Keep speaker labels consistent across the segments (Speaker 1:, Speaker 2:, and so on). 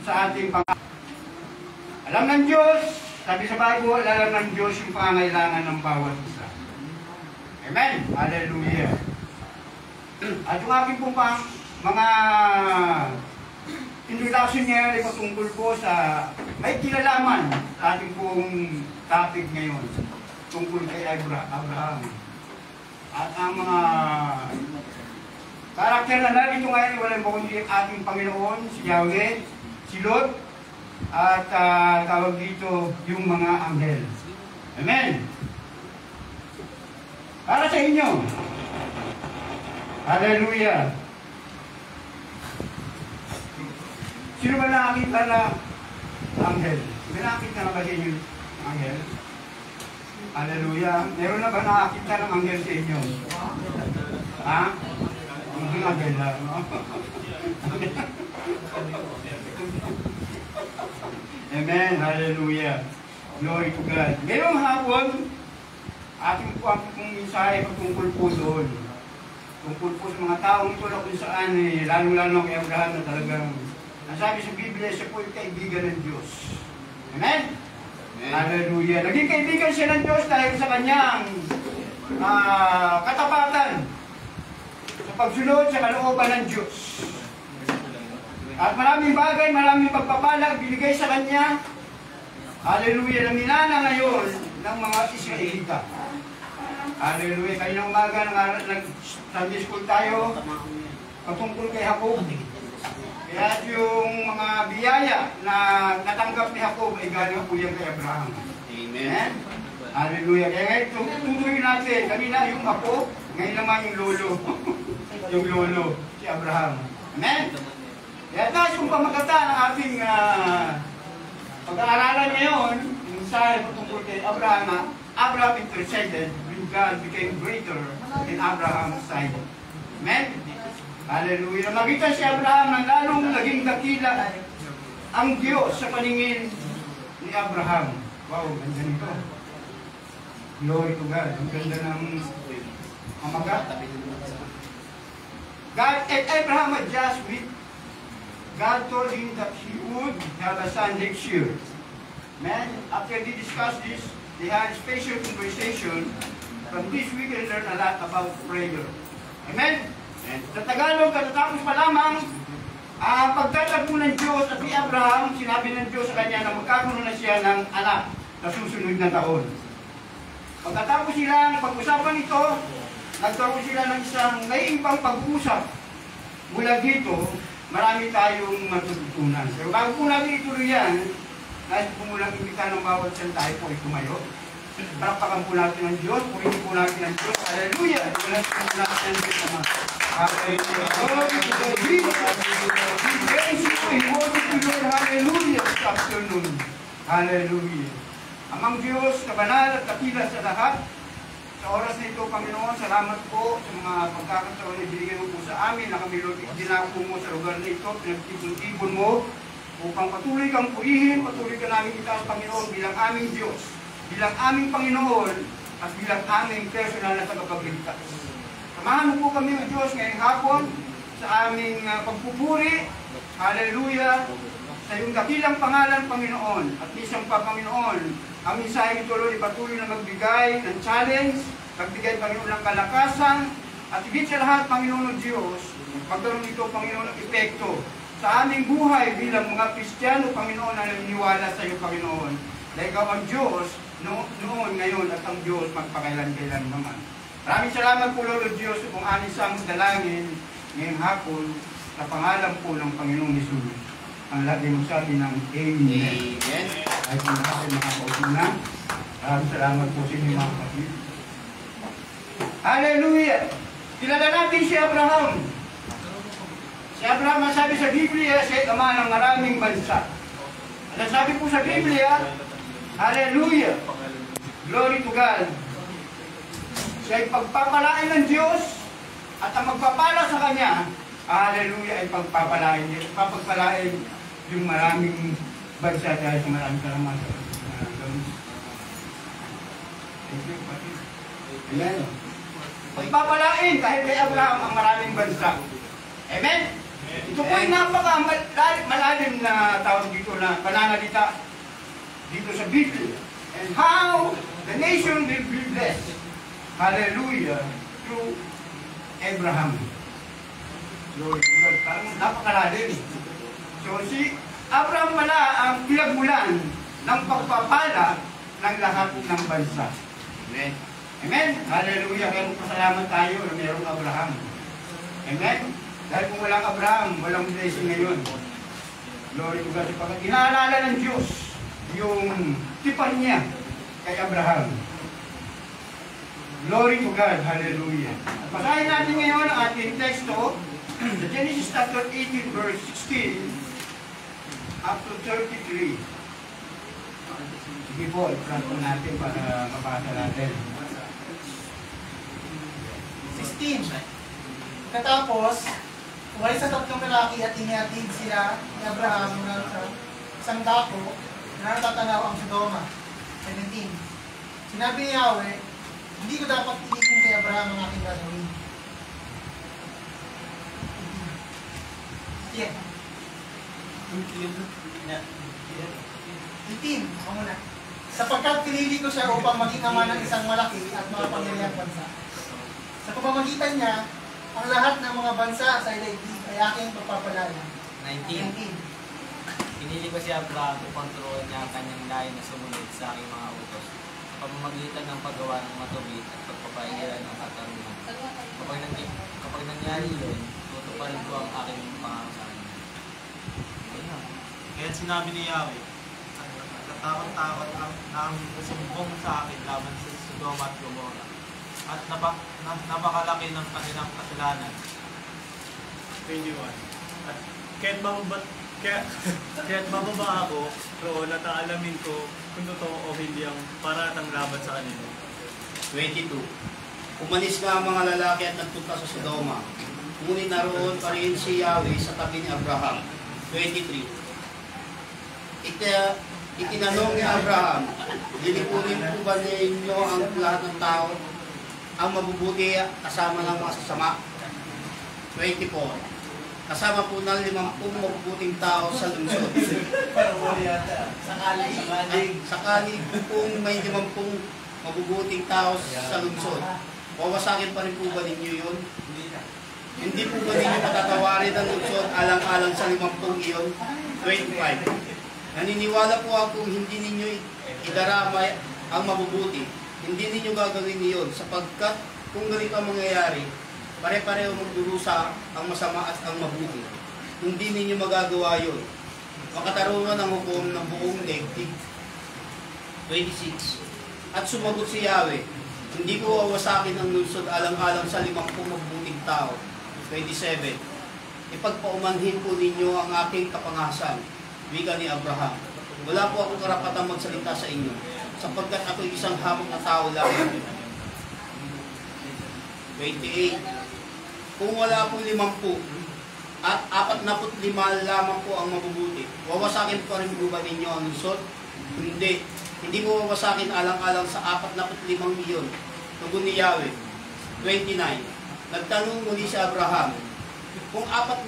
Speaker 1: sa ating alam ng Diyos, sabi sa Bible, alam ng Diyos yung pangangailangan ng bawat isa. Amen? Hallelujah. At yung aking pong mga introduction niya ay patungkol po sa may kilalaman sa ating pong topic ngayon tungkol kay Abraham. At ang mga karakter na narito ngayon, walang kundi ating Panginoon, si Yahweh, si Lot, at tawag dito yung mga anghel. Amen? Para sa inyo. Hallelujah. Sino ba nakakita na anghel? May nakakita na ba sa inyo ang anghel? Hallelujah. Meron na ba nakakita ng anghel sa inyo? Ha? Hindi anghel lang, no? Amen. Hallelujah. Glory to God. Ngayong hapon, ating po ang mensahe patungkol po doon. Tungkol po sa mga taong ito na kung saan, lalo-lalo kay Abraham na talagang nasabi sa Biblia, siya po yung kaibigan ng Diyos. Amen? Amen. Hallelujah. Naging kaibigan siya ng Diyos dahil sa kanyang katapatan sa pagsunod sa kalooban ng Diyos. At maraming bagay, maraming pagpapalag binigay sa kanya. Hallelujah. Na minana ngayon ng mga Israelita. Hallelujah. Kaninang umaga nag-Sunday school tayo patungkol kay Jacob. Kaya yung mga biyaya na natanggap ni Jacob ay galing po yan kay Abraham. Amen. Hallelujah. Kaya ngayon tutuloy natin. Kanina yung Jacob, ngayon naman yung lolo. Yung lolo, si Abraham. Amen. Kaya tayo yung pamagatan ng ating pag-aaralan ngayon, yung mensahe patungkol kay Abraham, Abraham interceded when God became greater in Abraham's side. Amen? Hallelujah. Nakita si Abraham na lalong naging dakila ang Diyos sa paningin ni Abraham. Wow, ganda nito. Glory to God. Ang ganda ng amagat. God and Abraham had just with God told him that he would have a son next year. Man, after they discussed this, they had a special conversation. From this we can learn a lot about prayer. Amen? Sa Tagalog, katatapos pa lamang, pagtatagpo ng Diyos at ni Abraham, sinabi ng Diyos sa kanya na magkakaroon na siya ng anak sa susunod na taon. Pagkatapos silang pag-usapan ito, nagkaroon sila ng isang naiibang pag-usap. Mula dito, marami tayong matututunan. Pero bago po natin ituloy yan, nais po mulang imbita ng bawat saan tayo po ay tumayo. Palakpakan po natin ang Diyos, purihin po natin ang Diyos. Hallelujah! Purihin po natin ang Diyos naman. Hallelujah! Hallelujah! This afternoon. Hallelujah! Amang Diyos, kabanal at dakila sa lahat, sa oras na ito, Panginoon, salamat po sa mga pagkakataon na binigyan mo po sa amin na kami, Lord, dinako mo sa lugar na ito, pinagtipon-tipon mo, upang patuloy kang purihin, patuloy ka namin itaas, Panginoon, bilang aming Diyos, bilang aming Panginoon, at bilang aming personal na tagapagligtas. Samahan mo po kami, O Diyos, ngayong hapon, sa aming pagpupuri, hallelujah, sa iyong dakilang pangalan, Panginoon, at isang pa, Panginoon, ang mensahe nito, Lord, ipatuloy na magbigay ng challenge, magbigay, Panginoon, ng kalakasan, at higit sa lahat, Panginoon Diyos, magkaroon nito, Panginoon, ng epekto sa aming buhay bilang mga Kristiyano, Panginoon, na naniniwala sa iyo, Panginoon. Dahil ikaw ang Diyos, noon, ngayon, at ang Diyos, magpakailan-kailan naman. Maraming salamat po, Lord Diyos, kung anisang dalangin ngayong hapon sa pangalan po ng Panginoong Jesus. Ang lahat ay magsabi ng Amen. Amen. Ay kung natin mga kausina, maraming salamat po sa inyo mga kapatid. Hallelujah! Kilala natin si Abraham. Si Abraham, ang sabi sa Biblia, siya ay ama ng maraming bansa. At ang sabi po sa Biblia, hallelujah! Glory to God! Siya ay pagpapalain ng Diyos at ang magpapala sa Kanya, hallelujah, ay pagpapalain niya. Papagpalain yung maraming bansa dahil sa maraming salamat. Amen. Pagpapalain kahit kay Abraham ang maraming bansa. Amen? Ito po ay napaka-malalim na tinatawag dito na pananalita dito sa Biblia. And how the nation will be blessed. Hallelujah. Through Abraham. Lord, parang napakalalim. So si Abraham pala ang pinagmulan ng pagpapala ng lahat ng bansa. Amen. Amen. Hallelujah. Kaya magpasalamat tayo na mayroong Abraham. Amen. Dahil kung walang Abraham, walang blessing ngayon. Glory to God. Pagkat inaalala ng Diyos yung tipan niya kay Abraham. Glory to God. Hallelujah. Basahin natin ngayon ang ating teksto. The Genesis chapter 18 verse 16 up to 33. Sige po, i-front po natin para mabasa natin.
Speaker 2: 16. Katapos, umalis sa tatlong lalaki at inihatid sila ni Abraham mula sa isang dako na natatanaw ang Sodoma. 17. Sinabi ni Yahweh, hindi ko dapat ilikin kay Abraham ang aking gagawin. Yeah. 18. Ako muna. Sapagkat pinili ko siya upang maging ama ng isang malaki at makapangyarihang bansa. Sa pamamagitan niya, ang lahat ng mga bansa sa daigdig ay aking pagpapalala.
Speaker 3: 19. Pinili ko si Abraham upang turuan niya ang kanyang lahi na sumunod sa aking mga utos sa pamamagitan ng paggawa ng matuwid at pagpapaigilan ng katarungan. Kapag nangyari yun, tutuparin ko ang aking pangako sa kanya.
Speaker 4: Kaya sinabi ni Yahweh, katakot-takot ang sumbong sa akin laban sa Sodoma at Gomorrah at napakalaki ng kanilang kasalanan. 21. At kaya't mababa ako roon at aalamin ko kung totoo o hindi ang paratang laban sa kanila.
Speaker 5: 22. Umalis nga ang mga lalaki at nagpunta sa Sodoma. Ngunit naroon pa rin si Yahweh sa tabi ni Abraham. 23. Itinanong ni Abraham, lilipunin po ba ninyo ang lahat ng tao, ang mabubuti kasama ng mga sasama? 24. Kasama po ng 50 mabubuting tao sa lungsod. Sakali pong may 50 mabubuting tao sa lungsod, wawasakin pa rin po ba ninyo yun? Hindi po ba ninyo matatawarin ang lungsod alang-alang sa 50 iyon? 25. Naniniwala po ako hindi ninyo idaramay ang mabubuti. Hindi ninyo gagawin niyon sapagkat kung ganito ang mangyayari, pare-pareho magdurusa ang masama at ang mabuti. Hindi ninyo magagawa yun. Makatarungan ang hukom ng buong daigdig. 26. At sumagot si Yahweh, hindi ko wawasakin ang lungsod alang-alang sa 50 mabubuting tao. 27. Ipagpaumanhin po ninyo ang aking kapangasan. Wika ni Abraham, wala po akong karapatang magsalita sa inyo, sapagkat ako'y isang hamon na tao lang. 28. Kung wala pong 50 at 45 lamang po ang mabubuti, wawasakin pa rin po ba ninyo ang lungsod? Hindi. Hindi mo wawasakin alang-alang sa 45 milyon. Tugon ni Yahweh. 29. Nagtanong muli si Abraham, kung 4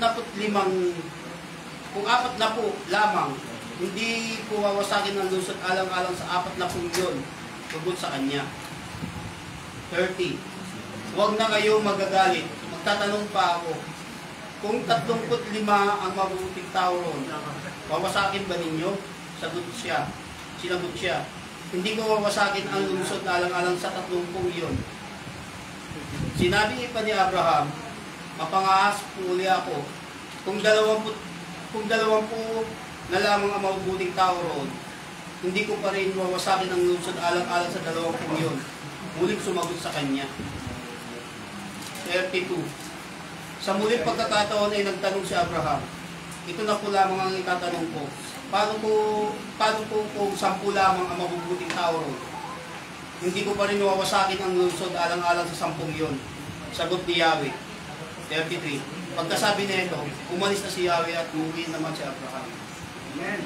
Speaker 5: na po lamang, hindi po wawasakin ng lungsod alang-alang sa 40 milyon. Tugon sa kanya. 30. Huwag na kayo magagalit. Magtatanong pa ako. Kung 35 ang mabubuting tao ron, wawasakin ba ninyo? Sinagot siya. Hindi ko wawasakin ang lungsod alang-alang sa 30 milyon. Sinabi pa ni Abraham, mapangahas po uli ako. Kung 20 na lamang ang mabubuting tao roon, hindi ko pa rin wawasakin ang lungsod alang-alang sa 20 milyon. Muling sumagot sa kanya. 32. Sa muling pagkakataon ay nagtanong si Abraham, ito na po lamang ang itatanong ko. Paano po kung 10 lamang ang mabubuting tao roon? Hindi ko pa rin wawasakin ang lungsod alang-alang sa 10 milyon. Sagot ni Yahweh. 33. Pagkasabi na ito, umalis na si Yahweh at umuwi naman si Abraham.
Speaker 1: Amen.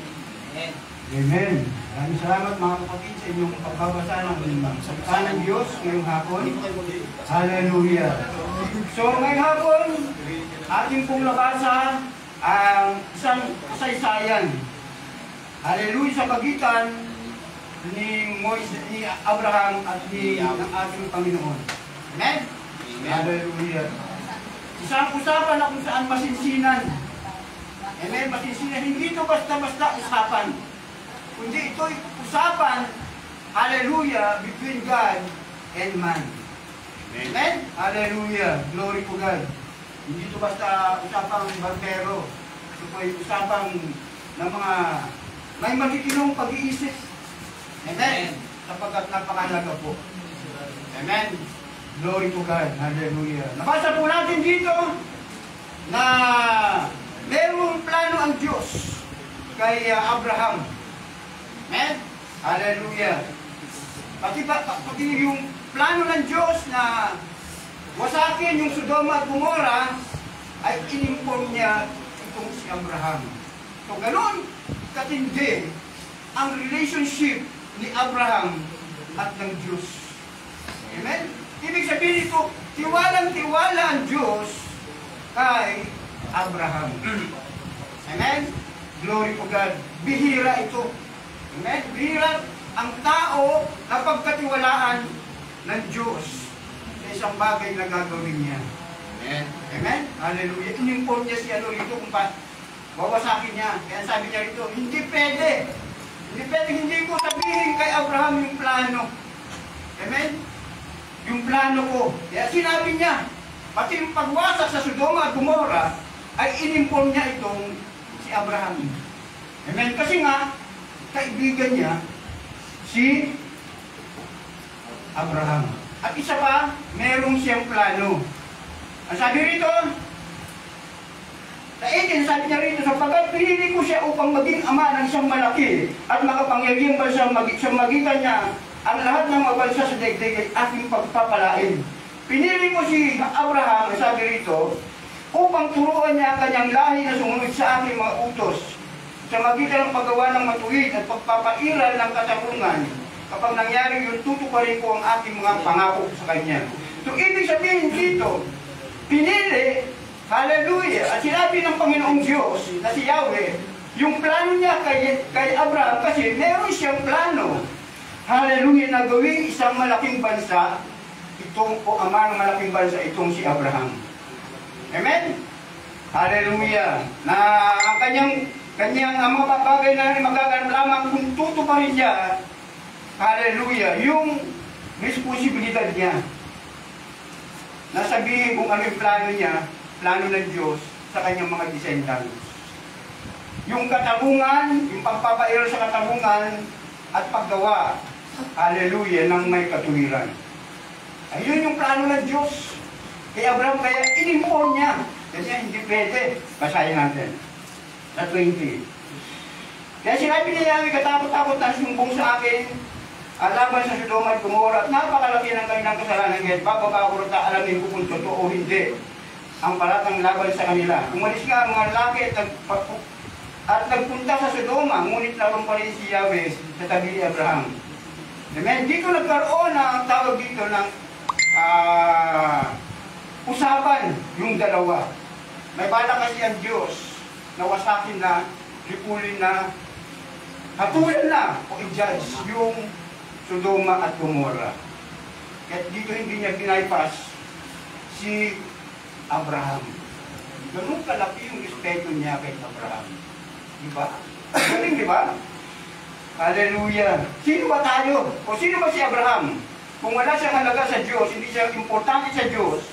Speaker 3: Amen.
Speaker 1: Amen. Maraming salamat mga kapatid sa inyong pagbabasa ng salita ng Diyos ngayong hapon. Hallelujah. So ngayong hapon, ating pong nabasa ang isang kasaysayan Hallelujah sa pagitan ni Moises, ni Abraham at ni ng ating Panginoon. Amen? Hallelujah. Isang usapan na kung saan masinsinan. Amen? Masinsinan. Hindi ito basta-basta usapan. Kundi ito'y usapan, hallelujah, between God and man. Amen? Hallelujah. Glory to God. Hindi ito basta usapang barbero. Ito po ay usapang ng mga may matitinong pag-iisip. Amen? Sapagkat napakahalaga po. Amen? Glory to God. Hallelujah. Nabasa po natin dito na merong plano ang Diyos kay Abraham. Amen? Hallelujah. Pati yung plano ng Diyos na wasakin yung Sodoma at Gomora ay inimpon niya itong si Abraham. So, ganoon katindi ang relationship ni Abraham at ng Diyos. Amen? Ibig sabihin ito, tiwalang-tiwala ang Diyos kay Abraham. Amen? Glory to God. Bihira ito. Amen? Bihira ang tao na pagkatiwalaan ng Diyos sa isang bagay na gagawin niya. Amen? Amen? Hallelujah. Inimpon niya si ano rito kung wawasakin niya. Kaya sabi niya rito, hindi pwede. Hindi pwede, hindi ko sabihin kay Abraham yung plano. Amen? Yung plano ko. Kaya sinabi niya, pati yung pagwasak sa Sodoma at Gomora, ay inimpon niya itong si Abraham. Amen? Kasi nga, kaibigan niya, si Abraham. At isa pa, merong siyang plano. Ang sabi rito, sa 18, sabi niya rito, sapagkat pinili ko siya upang maging ama ng isang malaki at makapangyarihang bansa sa magitan niya ang lahat ng mga bansa sa daigdig ay aking pagpapalain. Pinili ko si Abraham, sabi rito, upang turuan niya ang kanyang lahi na sumunod sa aking mga utos sa magitan ng paggawa ng matuwid at pagpapairal ng katarungan. Kapag nangyari yun, tutuparin ko ang aking mga pangako sa kanya. So, ibig sabihin dito, pinili, hallelujah, at sinabi ng Panginoong Diyos na si Yahweh, yung plano niya kay Abraham, kasi meron siyang plano, hallelujah, na gawing isang malaking bansa, itong o ama ng malaking bansa, itong si Abraham. Amen? Hallelujah. Na ang kanyang mga bagay na magaganap lamang kung tutuparin niya, hallelujah, yung responsibilidad niya. Nasabihin kung ano yung plano niya, plano ng Diyos sa kanyang mga descendants. Yung katarungan, yung pagpapairal sa katarungan at paggawa, hallelujah, ng may katuwiran. Ayun yung plano ng Diyos. Kay Abraham, kaya inimpon niya. Kasi hindi pwede. Basahin natin. Sa 20. Kaya sinabi niya, Yahweh, katakot-takot na sumbong sa akin laban sa Sodoma at Gomora at napakalaki ng kanilang kasalanan. Ngayon, bababa ko rin alamin ko kung totoo o hindi ang palatang laban sa kanila. Umalis nga ang mga lalaki at nagpunta sa Sodoma, ngunit laban pa rin si Yahweh sa tabi ni Abraham. Amen? Dito nagkaroon na ang tawag dito ng usapan yung dalawa. May bala kasi ang Diyos na wasakin na, lipulin na, hatulan na o i-judge yung Sodoma at Gomora. Kaya dito hindi niya binaypas si Abraham. Ganun kalaki yung respeto niya kay Abraham. Diba? Ganun, diba? Hallelujah. Sino ba tayo? O sino ba si Abraham? Kung wala siyang halaga sa Diyos, hindi siya importante sa Diyos,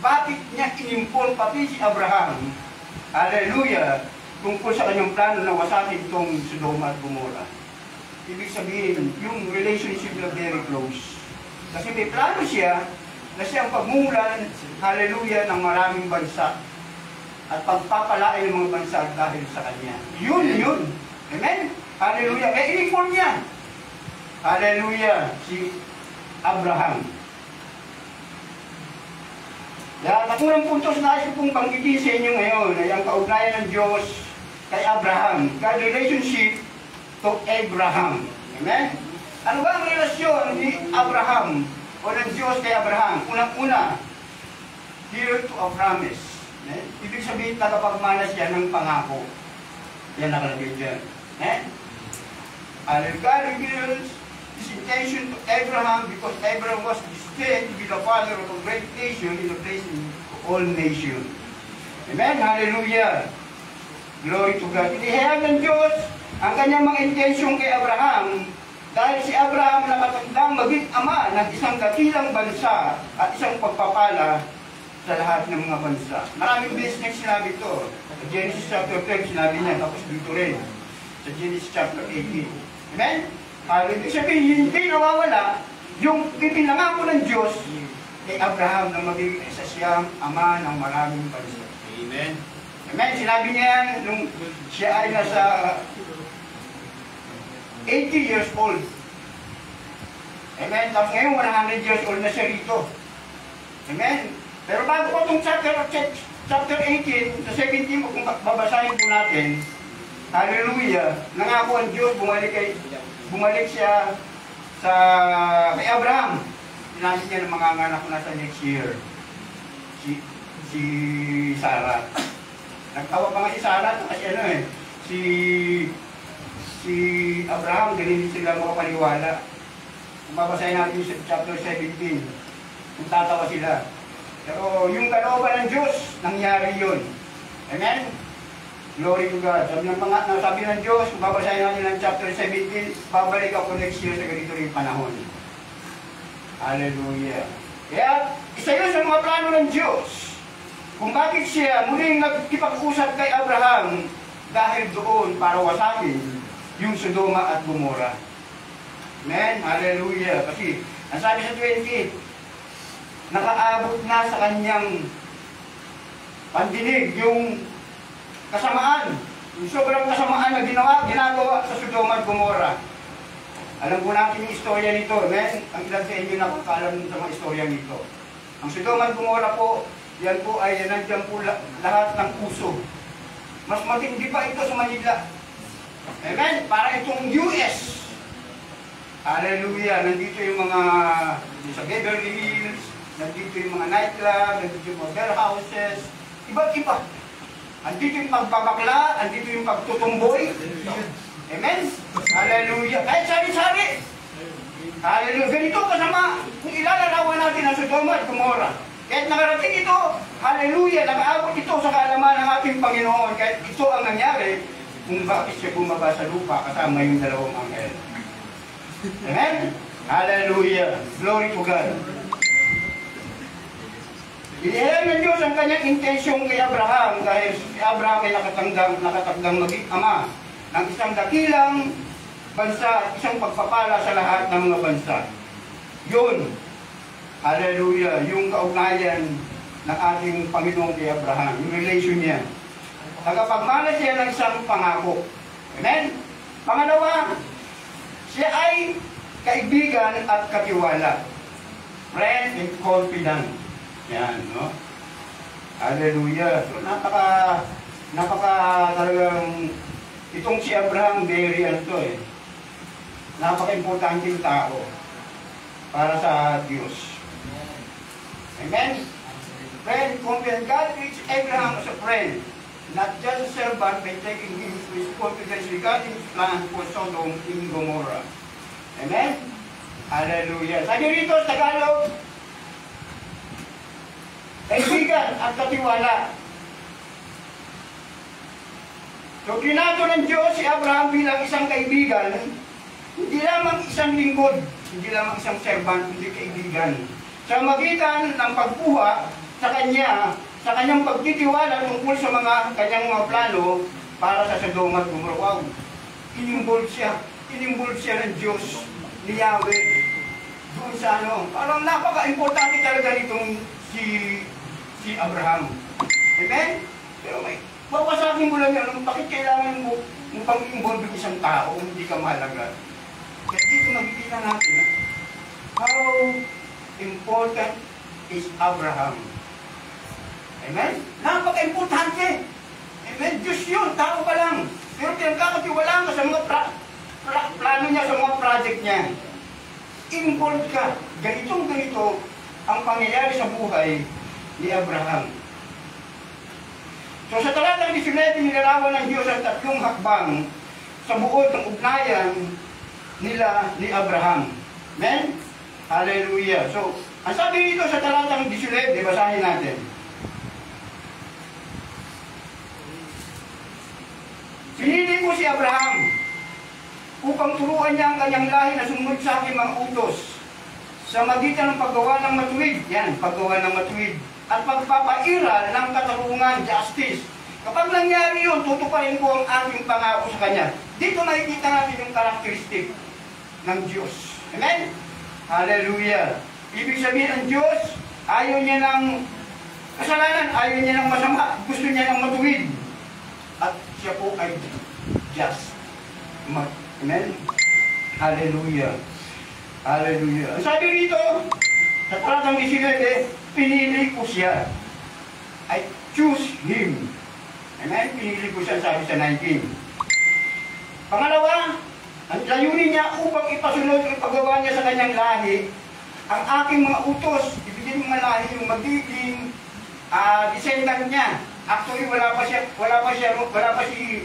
Speaker 1: bakit niya inimpon pati si Abraham? Hallelujah. Tungkol sa kanyang plano na wasakin itong Sodoma at Gomora. Ibig sabihin, yung relationship na very close. Kasi may plano siya na siyang pagmumulan, hallelujah, ng maraming bansa at pagpapalain ng mga bansa dahil sa kanya. Yun. Amen? Hallelujah. Kaya inimpon niya. Hallelujah. Si Abraham. Kaya katunang puntos na nais ko pong banggitin sa inyo ngayon ay ang kaugnayan ng Diyos kay Abraham. God relationship to Abraham. Amen? Ano ba ang relasyon ni Abraham o ng Diyos kay Abraham? Unang-una, here to a promise. Amen? Ibig sabihin, tagapagmana siya ng pangako. Yan nakalagay dyan. Hallelujah. God reveals His intention to Abraham because Abraham was destined to be the father of a great nation in the place of all nations. Amen? Hallelujah. Glory to God. Inihayag ng Diyos ang kanyang mga intensyon kay Abraham dahil si Abraham nakatandang maging ama ng isang dakilang bansa at isang pagpapala sa lahat ng mga bansa. Maraming beses na sinabi ito. Sa Genesis chapter 12 sinabi niya, tapos dito rin. Sa Genesis chapter 18. Amen? Ibig sabihin, hindi nawawala yung ipinangako ng Diyos kay Abraham na magiging isa siyang ama ng maraming bansa.
Speaker 5: Amen.
Speaker 1: Amen? Sinabi niya yan nung siya ay nasa 80 years old. Amen? Tapos ngayon 100 years old na siya rito. Amen? Pero bago po itong chapter 18, sa 17 kung babasahin po natin, hallelujah, nangako ang Diyos, bumalik siya kay Abraham. Sinabi niya na manganganak ko na sa next year. Si Sarah. Nagtawa pa nga si Sarah kasi si Abraham, ganun sila makapaniwala. Kung babasahin natin sa chapter 17, kung tatawa sila. Pero yung kalooban ng Diyos, nangyari yun. Amen? Glory to God. Sabi ng Diyos, kung babasahin natin ng chapter 17, babalik ako next year sa ganito rin panahon. Hallelujah. Kaya, isa yun sa mga plano ng Diyos. Kung bakit siya muling nagkipag-usap kay Abraham dahil doon para wasakin yung Sodoma at Gomora. Amen? Hallelujah. Kasi, ang sabi sa 20, nakaabot na sa kanyang pandinig yung kasamaan. Yung sobrang kasamaan na ginagawa sa Sodoma at Gomora. Alam po natin yung istorya nito. Amen? Ang ilan sa inyo nakakaalam sa mga istorya nito. Ang Sodoma at Gomora po, yan po ay nandiyan po lahat ng puso. Mas matindi pa ito sa Manila. Amen? Para itong US. Hallelujah. Nandito yung mga sa Beverly Hills, nandito yung mga nightclub, nandito yung mga beer houses, iba't iba. Andito yung pagbabakla, andito yung pagtutumboy. Amen? Hallelujah. Kahit sari-sari. Hallelujah. Ganito kasama kung ilalarawan natin ang Sodoma at Gomora. Kahit nakarating ito, hallelujah, nakaabot ito sa kaalaman ng ating Panginoon. Kahit ito ang nangyari, kung bakit siya bumaba sa lupa kasama yung dalawang anghel. Amen? Hallelujah. Glory to God. Inihayag ng Diyos ang kanyang intensyong kay Abraham dahil si Abraham ay nakatagdang maging ama ng isang dakilang bansa at isang pagpapala sa lahat ng mga bansa. Yun, hallelujah, yung kaugnayan ng ating Panginoon kay Abraham, yung relation niya. Nagkapagmana siya ng isang pangako. Amen? Pangalawa, siya ay kaibigan at katiwala. Friend and confidant. Yan, no? Hallelujah. So, napaka talagang, itong si Abraham, very napaka-importanteng tao para sa Diyos. Amen? Friend, confident. God treats Abraham as a friend, not just a servant, by taking him to his confidence regarding his plan for Sodom and Gomorrah. Amen? Hallelujah. Sabi rito sa Tagalog, kaibigan at katiwala. So, trinato ng Diyos si Abraham bilang isang kaibigan, hindi lamang isang lingkod, hindi lamang isang servant, hindi kaibigan. Sa magitan ng pagkuha sa kanyang pagtitiwala tungkol sa kanyang mga plano para sa Sodoma at Gomorrah. Wow! Inimvolve siya ng Diyos, ni Yahweh, doon sa parang napaka-importante talaga nitong si Abraham. Amen? Pero bawasakin mo lang yan, bakit kailangan mo pang-involve yung isang tao kung hindi ka mahalaga? Kaya dito magkikita natin how important is Abraham. Amen? Napaka-importante. Amen? Diyos yun, tao pa lang. Pero pinagkakatiwalaan ka sa mga plano niya, sa mga project niya. Involved ka. Ganito ang pangyayari sa buhay ni Abraham. So sa talatang 19, nilarawan ng Diyos ang tatlong hakbang sa buod ng ugnayan nila ni Abraham. Amen? Hallelujah. So, ang sabi dito sa talatang 19, basahin natin. Pinili ko si Abraham upang turuan niya ang kanyang lahi na sumunod sa aking mga utos sa magitan ng paggawa ng matuwid. Yan, paggawa ng matuwid. At pagpapairal ng katarungan, justice. Kapag nangyari yun, tutuparin ko ang aking pangako sa kanya. Dito nakikita natin yung karakteristik ng Diyos. Amen? Hallelujah. Ibig sabihin ng Diyos, ayaw niya ng kasalanan, ayaw niya ng masama, gusto niya ng matuwid. At siya po ay just. Amen? Hallelujah. Hallelujah. Ang sabi rito, sa talatang 19, pinili ko siya. I choose him. Amen? Pinili ko siya, sabi sa 19. Pangalawa, ang layunin niya upang ipasunod ang paggawa niya sa kanyang lahi, ang aking mga utos, ibigin mga lahi yung magiging descendant niya. Actually, wala pa si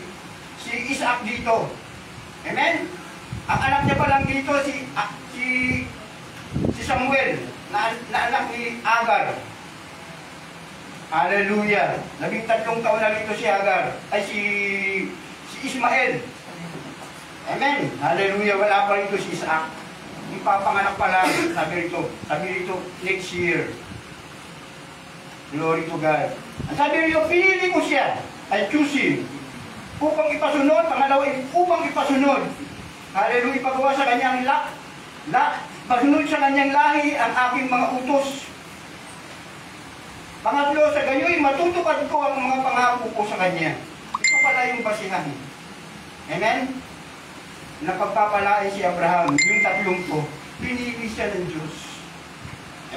Speaker 1: Isaac dito. Amen? Ang anak niya pa lang dito, si Samuel, na anak ni Agar. Hallelujah. 13 taon na rito si Agar, ay si Ismael. Amen. Hallelujah. Wala pa rito si Isaac. Ipapanganak pa lang, sabi rito, next year. Glory to God. Ang sabi rito, pinili ko siya, I choose him, upang ipasunod, pangalawa, upang ipasunod. Hallelujah, ipagawa sa kanyang pasunod sa kanyang lahi ang aking mga utos. Pangatlo, sa gayoy, matutupad ko ang mga pangako ko sa kanya. Ito pala yung basihan. Amen? Napagpapalain si Abraham, yung tatlong to, pinili siya ng Diyos.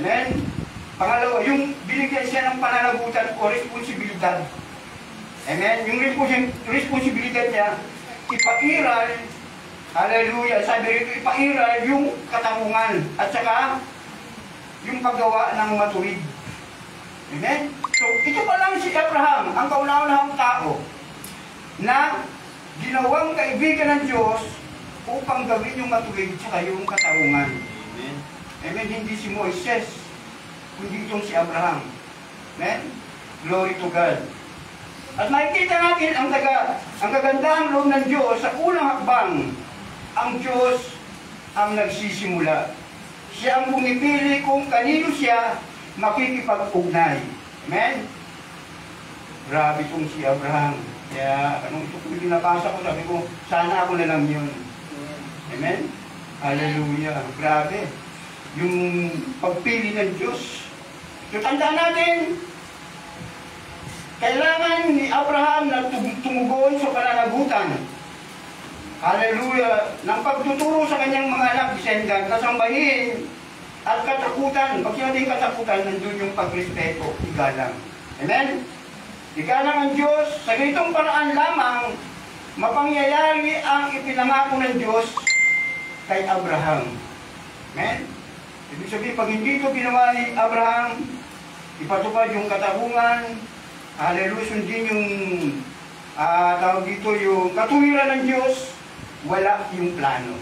Speaker 1: Amen? Pangalawa, yung binigyan siya ng pananagutan o responsibilidad. Amen? Yung responsibilidad niya, ipairal, hallelujah, sabi rito, ipairal yung katangungan at saka yung paggawa ng matuwid. Amen? So, ito pa lang si Abraham, ang kauna-unahang tao na ginawang kaibigan ng Diyos upang gawin yung matuwid at yung katarungan. Amen? Amen? Hindi si Moises, kundi itong si Abraham. Amen? Glory to God. At makikita natin ang kagandahang loob ng Diyos sa unang hakbang. Ang Diyos ang nagsisimula. Siya ang pumipili kung kanino siya makikipag-ugnay. Amen? Grabe itong si Abraham. Kaya, ito kung binabasa ko, sabi ko, sana ako na lang yun. Amen? Hallelujah. Grabe. Yung pagpili ng Diyos. So, tandaan natin, kailangan ni Abraham na tumugon sa pananagutan. Hallelujah. Nang pagtuturo sa kanyang mga anak, descendant, kasambahin, at katakutan. Pag sinabi katakutan, nandun yung pagrespeto, igalang. Amen? Igalang ang Diyos. Sa ganitong paraan lamang, mapangyayari ang ipinangako ng Diyos kay Abraham. Amen? Ibig sabihin, pag hindi ito ginawa ni Abraham, ipatupad yung katarungan, hallelujah, sundin yung tawag dito, yung katuwiran ng Diyos, wala yung plano.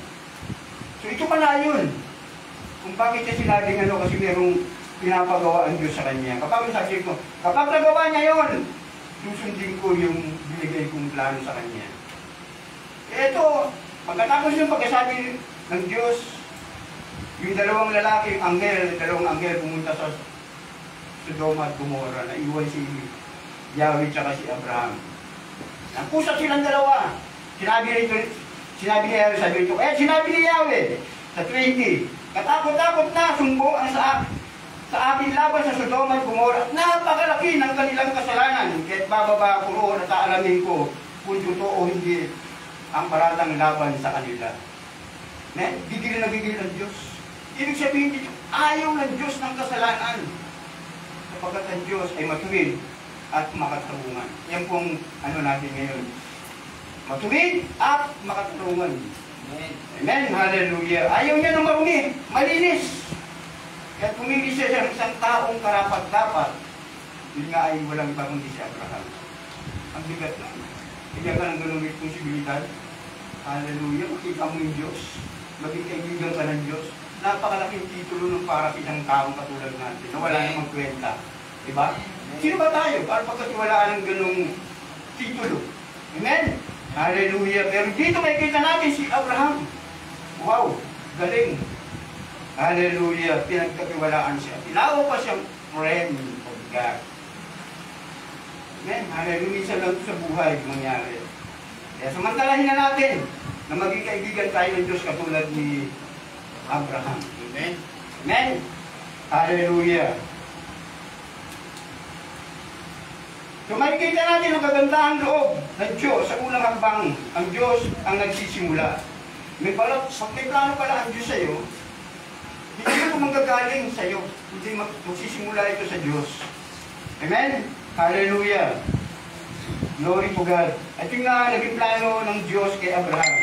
Speaker 1: So ito pala yun. Kung bakit niya sinabing kasi merong pinapagawa ang Diyos sa kanya. Kapag sabi ko, kapag nagawa niya yun, susundin ko yung binigay kong plano sa kanya. Ito, pagkatapos yung pagkasabi ng Diyos, yung dalawang anghel pumunta sa Sodoma at Gomorra, na iwan si Yahweh at si Abraham. Nagkusat silang dalawa. Sinabi ni Yahweh, sinabi ni Yahweh sa 20, katakot-takot na sumbong ang sa akin laban sa Sodoma at Gomorra. Napakalaki ng kanilang kasalanan. Kaya't bababa ko roon at aalamin ko kung totoo o hindi ang paratang laban sa kanila. Gigil na gigil ng Diyos. Ibig sabihin dito, ayaw ng Diyos ng kasalanan. Sapagkat ang Diyos ay matuwid at makatarungan. Yan pong natin ngayon. Matuwid at makatarungan. Amen. Amen. Hallelujah. Ayaw niya ng marumi. Malinis. Kaya pumili siya ng isang taong karapat-dapat. Yun nga ay walang iba kundi si Abraham. Ang bigat na. Bigyan ka ng ganung responsibilidad. Hallelujah. Makita mo yung Diyos. Maging kaibigan ka ng Diyos. Napakalaking titulo ng para sa isang taong katulad natin na wala namang kwenta. Diba? Sino ba tayo? Para pagkatiwalaan ng ganung titulo. Amen? Hallelujah. Pero dito makikita natin si Abraham. Wow! Galing. Hallelujah. Pinagkatiwalaan siya. Tinawag pa siyang friend of God. Amen? Hallelujah. Isa lang sa buhay mangyari. Kaya samantalahin na natin na maging kaibigan tayo ng Diyos katulad ni Abraham.
Speaker 5: Amen.
Speaker 1: Amen? Hallelujah. So makikita natin ang kagandahang loob ng Diyos sa unang hakbang. Ang Diyos ang nagsisimula. May plano pala ang Diyos sa iyo, hindi ito manggagaling sa iyo. Hindi magsisimula ito sa Diyos. Amen? Hallelujah. Glory to God. At yung nga naging plano ng Diyos kay Abraham.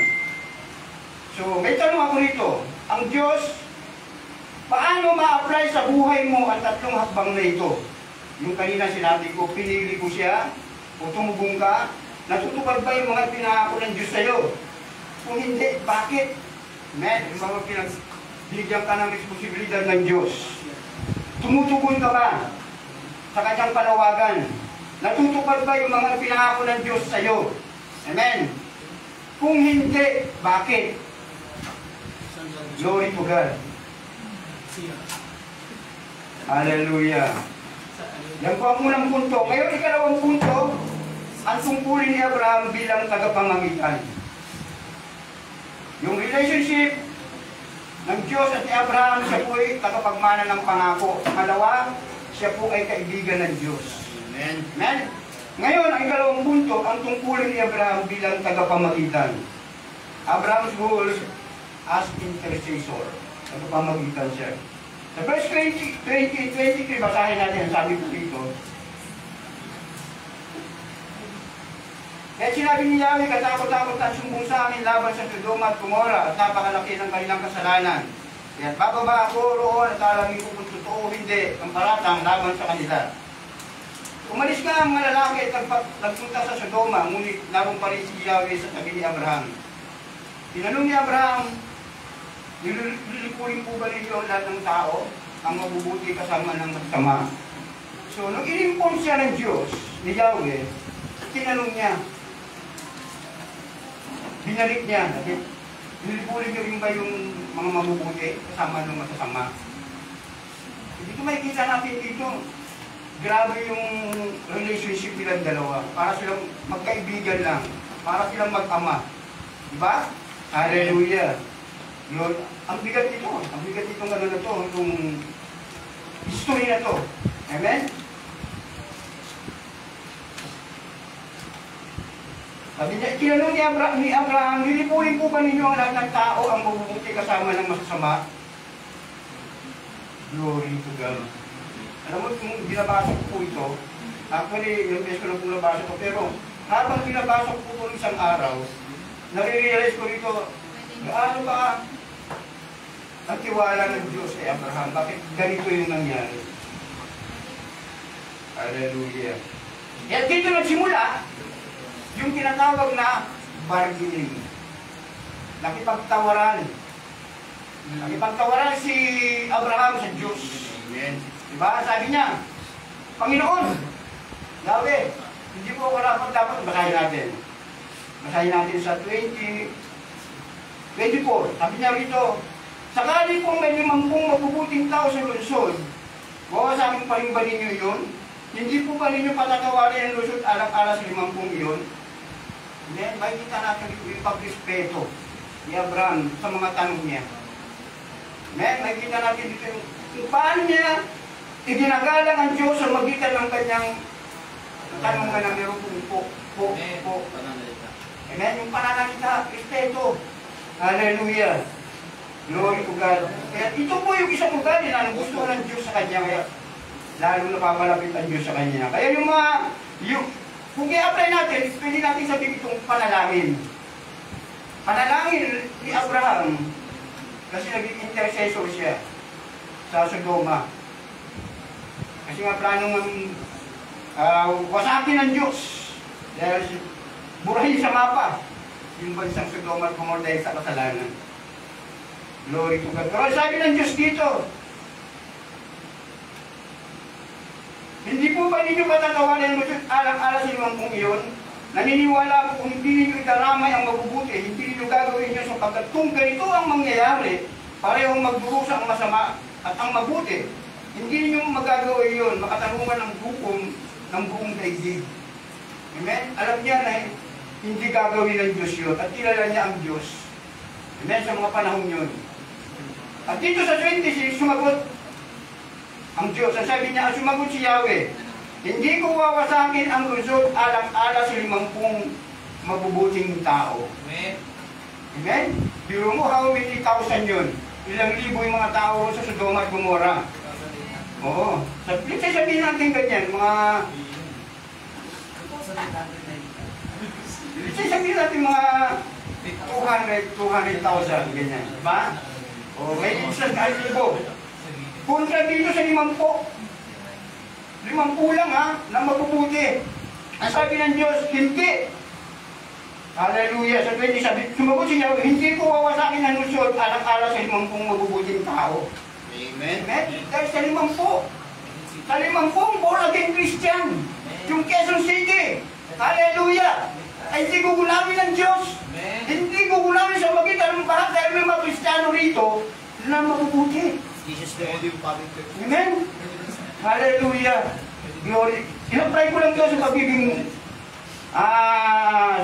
Speaker 1: So, may tanong ako rito. Ang Diyos, paano ma-apply sa buhay mo ang tatlong hakbang na ito? Yung kanina sinabi ko, pinili ko siya, o tumubong ka, natutupad ba yung mga pinangako ng Diyos sa'yo? Kung hindi, bakit? Amen? Yung mga pinagbigyan ka ng responsibilidad ng Diyos. Tumutugon ka ba sa kanyang panawagan? Natutupad ba yung mga pinangako ng Diyos sa'yo? Amen? Kung hindi, bakit? Glory to God. Hallelujah. Yan po ang unang punto. Ngayon, ikalawang punto, ang tungkulin ni Abraham bilang tagapamagitan. Yung relationship ng Diyos at ni Abraham, siya po ay tagapagmana ng pangako. Malawa, siya po ay kaibigan ng Diyos.
Speaker 5: Amen.
Speaker 1: Amen? Ngayon, ang ikalawang punto, ang tungkulin ni Abraham bilang tagapamagitan. Abraham's role as intercessor. Tagapamagitan siya. Sa verse 23, basahin natin, sabi po dito. Kaya sinabi ni Yahweh, katakot-takot at sumbong sa amin laban sa Sodoma at Gomorra at napakalaki ng kanilang kasalanan. Kaya bababa ako roon at alamin ko kung totoo o hindi ang paratang laban sa kanila. Umalis nga ang mga lalaki at nagpunta sa Sodoma, ngunit naroon pa rin si Yahweh sa tabi ni Abraham. Tinanong ni Abraham, nililipurin po ba ninyo lahat ng tao ang mabubuti kasama ng masama? So, nung inimpon siya ng Diyos, ni Yahweh, tinanong niya, binalik niya, nililipurin niyo rin ba yung mga mabubuti kasama ng masasama? Dito makikita natin dito, grabe yung relationship nilang dalawa. Para silang magkaibigan lang. Para silang mag-ama. Diba? Hallelujah. Yun. Ang bigat nito. Ang bigat nitong ano na to. Itong history na to. Amen? Sabi niya, tinanong ni Abraham, nilipurin po ba ninyo ang lahat ng tao ang mabubuti kasama ng masasama? Glory to God. Alam mo, kung binabasa ko po ito, actually, yung best ko na po nabasa ko, pero habang binabasa ko po isang araw, nare-realize ko rito, gaano ba ang tiwala ng Diyos kay Abraham? Bakit ganito yung nangyari? Hallelujah. At dito nagsimula, yung tinatawag na bargaining. Nakipagtawaran. Nakipagtawaran si Abraham sa Diyos.
Speaker 5: Amen.
Speaker 1: Diba? Sabi niya, Panginoon, Yahweh, hindi po ako dapat basahin natin. Basahin natin sa 24. Sabi niya rito, sakali pong may 50 mabubuting tao sa lungsod, wawasakin pa rin ba ninyo yun? Hindi po ba ninyo patatawarin ang lungsod alang-alang sa 50 yun? Then, makikita natin yung pagrespeto ni Abraham sa mga tanong niya. Then, makikita natin dito yung paano niya iginagalang ang Diyos sa magitan ng kanyang tanong na meron po. Amen? Yung pananalita, respeto. Hallelujah. Glory to God. Kaya ito po yung isang ugali na gusto ng Diyos sa kanya. Kaya lalo napapalapit ang Diyos sa kanya. Kaya yung mga, kung i-apply natin, pwede natin sabihin itong panalangin. Panalangin ni Abraham, kasi naging intercessor siya sa Sodoma. Kasi nga planong wasakin ng Diyos. Dahil burahin sa mapa. yung bansang Sodoma at Gomorrah dahil sa kasalanan. Glory to God. Pero sabi ng Diyos dito, hindi po ba ninyo patatawanan mo alang-alang sa limang kong iyon? Naniniwala po kung hindi ninyo itaramay ang mabubuti, hindi ninyo gagawin nyo sapagkat kung ganito ang mangyayari, parehong magdurusa ang masama at ang mabuti. Hindi ninyo magagawa yun, makatanungan ng hukom ng buong daigdig. Amen? Alam niya na hindi gagawin ng Diyos yun at kilala niya ang Diyos. Amen? Sa mga panahon yun. At dito sa 26, sumagot ang Diyos. Sabi niya, sumagot si Yahweh, hindi ko wawasakin ang lungsod alang-ala sa 50 mabubuting tao.
Speaker 4: Amen.
Speaker 1: Amen? Biro mo, how many thousand yun? Ilang libo yung mga tao sa Sodoma at Gomorrah. Oo. Sabihin natin ganyan, mga... Sabihin natin mga 200,000, ganyan. Diba? O, may isang libo. Kontra dito sa 50. 50 lang ha, na mabubuti. Ang sabi ng Diyos, hindi. Hallelujah. Sa 20, sabi, sumagot siya, hindi ko wawasakin ang lungsod alang-ala sa 50 mabubuting tao.
Speaker 5: Amen.
Speaker 1: Amen? Dahil sa 50. Sa 50, born again Christian. Yung Quezon City. Hallelujah. Ay hindi gugulawin ng Diyos. Hindi gugulawin sa magitan ng bahat dahil may mga Kristiyano rito na mabubuti.
Speaker 5: Jesus the only public church.
Speaker 1: Amen? Hallelujah. Glory. Inapray ko lang ito sa pagiging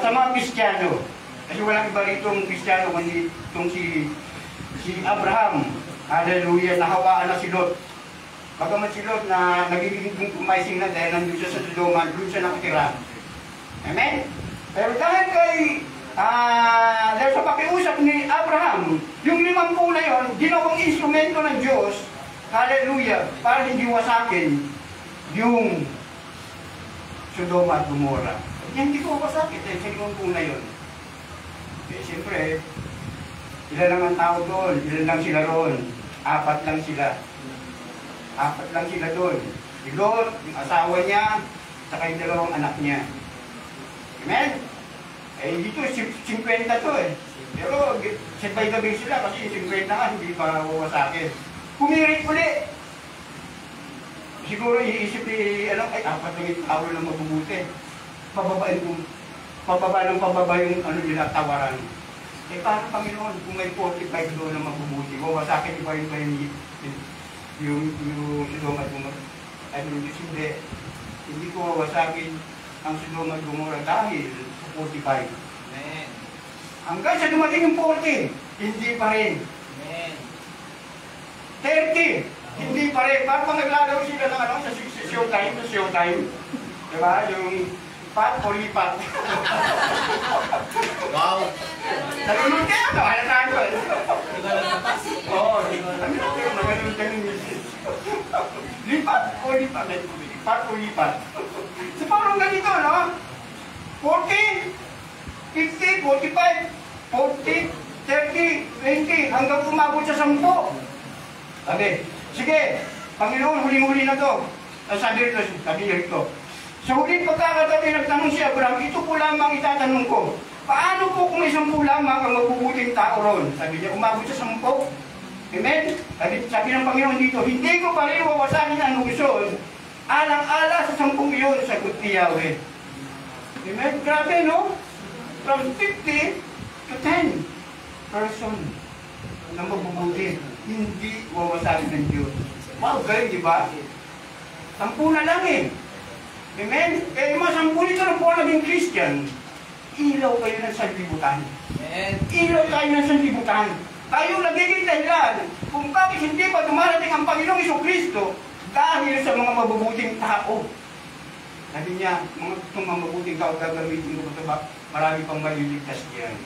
Speaker 1: sa mga Kristiyano. Kasi walang iba rito ang Kristiyano kundi itong si Abraham. Hallelujah. Nahawaan na si Lot. Bagamat si Lot na nagiging kumaising na dahil nandun siya sa Sodoma, doon siya nakatira. Amen? Pero dahil sa pakiusap ni Abraham, yung 50 na yun, ginawang instrumento ng Diyos, hallelujah, para hindi wasakin yung Sodoma at Gomorrah. Hindi ko wasakin dahil sa 50 na yun. Eh, siyempre, ilan lang ang tao doon, ilan lang sila roon, 4 lang sila. 4 lang sila doon. Si Lot, yung asawa niya, saka yung 2 anak niya. Amen? Eh, dito, 50 to eh. Pero, sabay gabi sila kasi 50 nga, hindi pa wawasakin. Pumirit uli. Siguro, iisip ni, ay, 4 lang yung tao lang mabubuti. Pababa yung nila, tawaran. Eh, paano Panginoon, kung may 45 doon na mabubuti, wawasakin iba yung Sodoma at Gomorrah. Ay, hindi ko wawasakin ang Sodoma at Gomorrah dahil 45.
Speaker 4: Amen.
Speaker 1: Hanggang sa dumating yung 40, hindi pa rin.
Speaker 4: Amen.
Speaker 1: 30, hindi pa rin. Parang naglalaro sila ng sa showtime. Diba? Yung pat o lipat.
Speaker 5: Wow.
Speaker 1: Nalunod kaya ito, halataan ko. Oo, nalunod ka ng misis. Lipat o lipat. Lipat o lipat. So parang ganito, no? 40, 50, 45, 40, 30, 20, hanggang umabot sa 10. Sabi, sige, Panginoon, huling-huli na to. Sabi rito. Sa huling pagkakatabi, nagtanong si Abraham, ito po lamang itatanong ko. Paano po kung may 10 lamang ang mabubuting tao ron? Sabi niya, umabot sa 10. Amen? Sabi ng Panginoon dito, hindi ko pa rin wawasakin ang lungsod. Alang-ala sa 10 iyon, sagot ni Yahweh. Amen? Grabe, no? From 50 to 10 person na mabubuti. Hindi wawasakin ng Diyos. Wow, galing, di ba? 10 na lang eh. Amen? Kaya yung mga 10 nito na po naging Christian, ilaw kayo ng sanlibutan.
Speaker 4: Amen.
Speaker 1: Ilaw tayo ng sanlibutan. Tayo nagiging dahilan kung bakit hindi pa dumarating ang Panginoong Jesucristo dahil sa mga mabubuting tao. Sabi niya, itong mga mabuting tao gagamitin ko ito ba? Marami pang maliligtas diyan.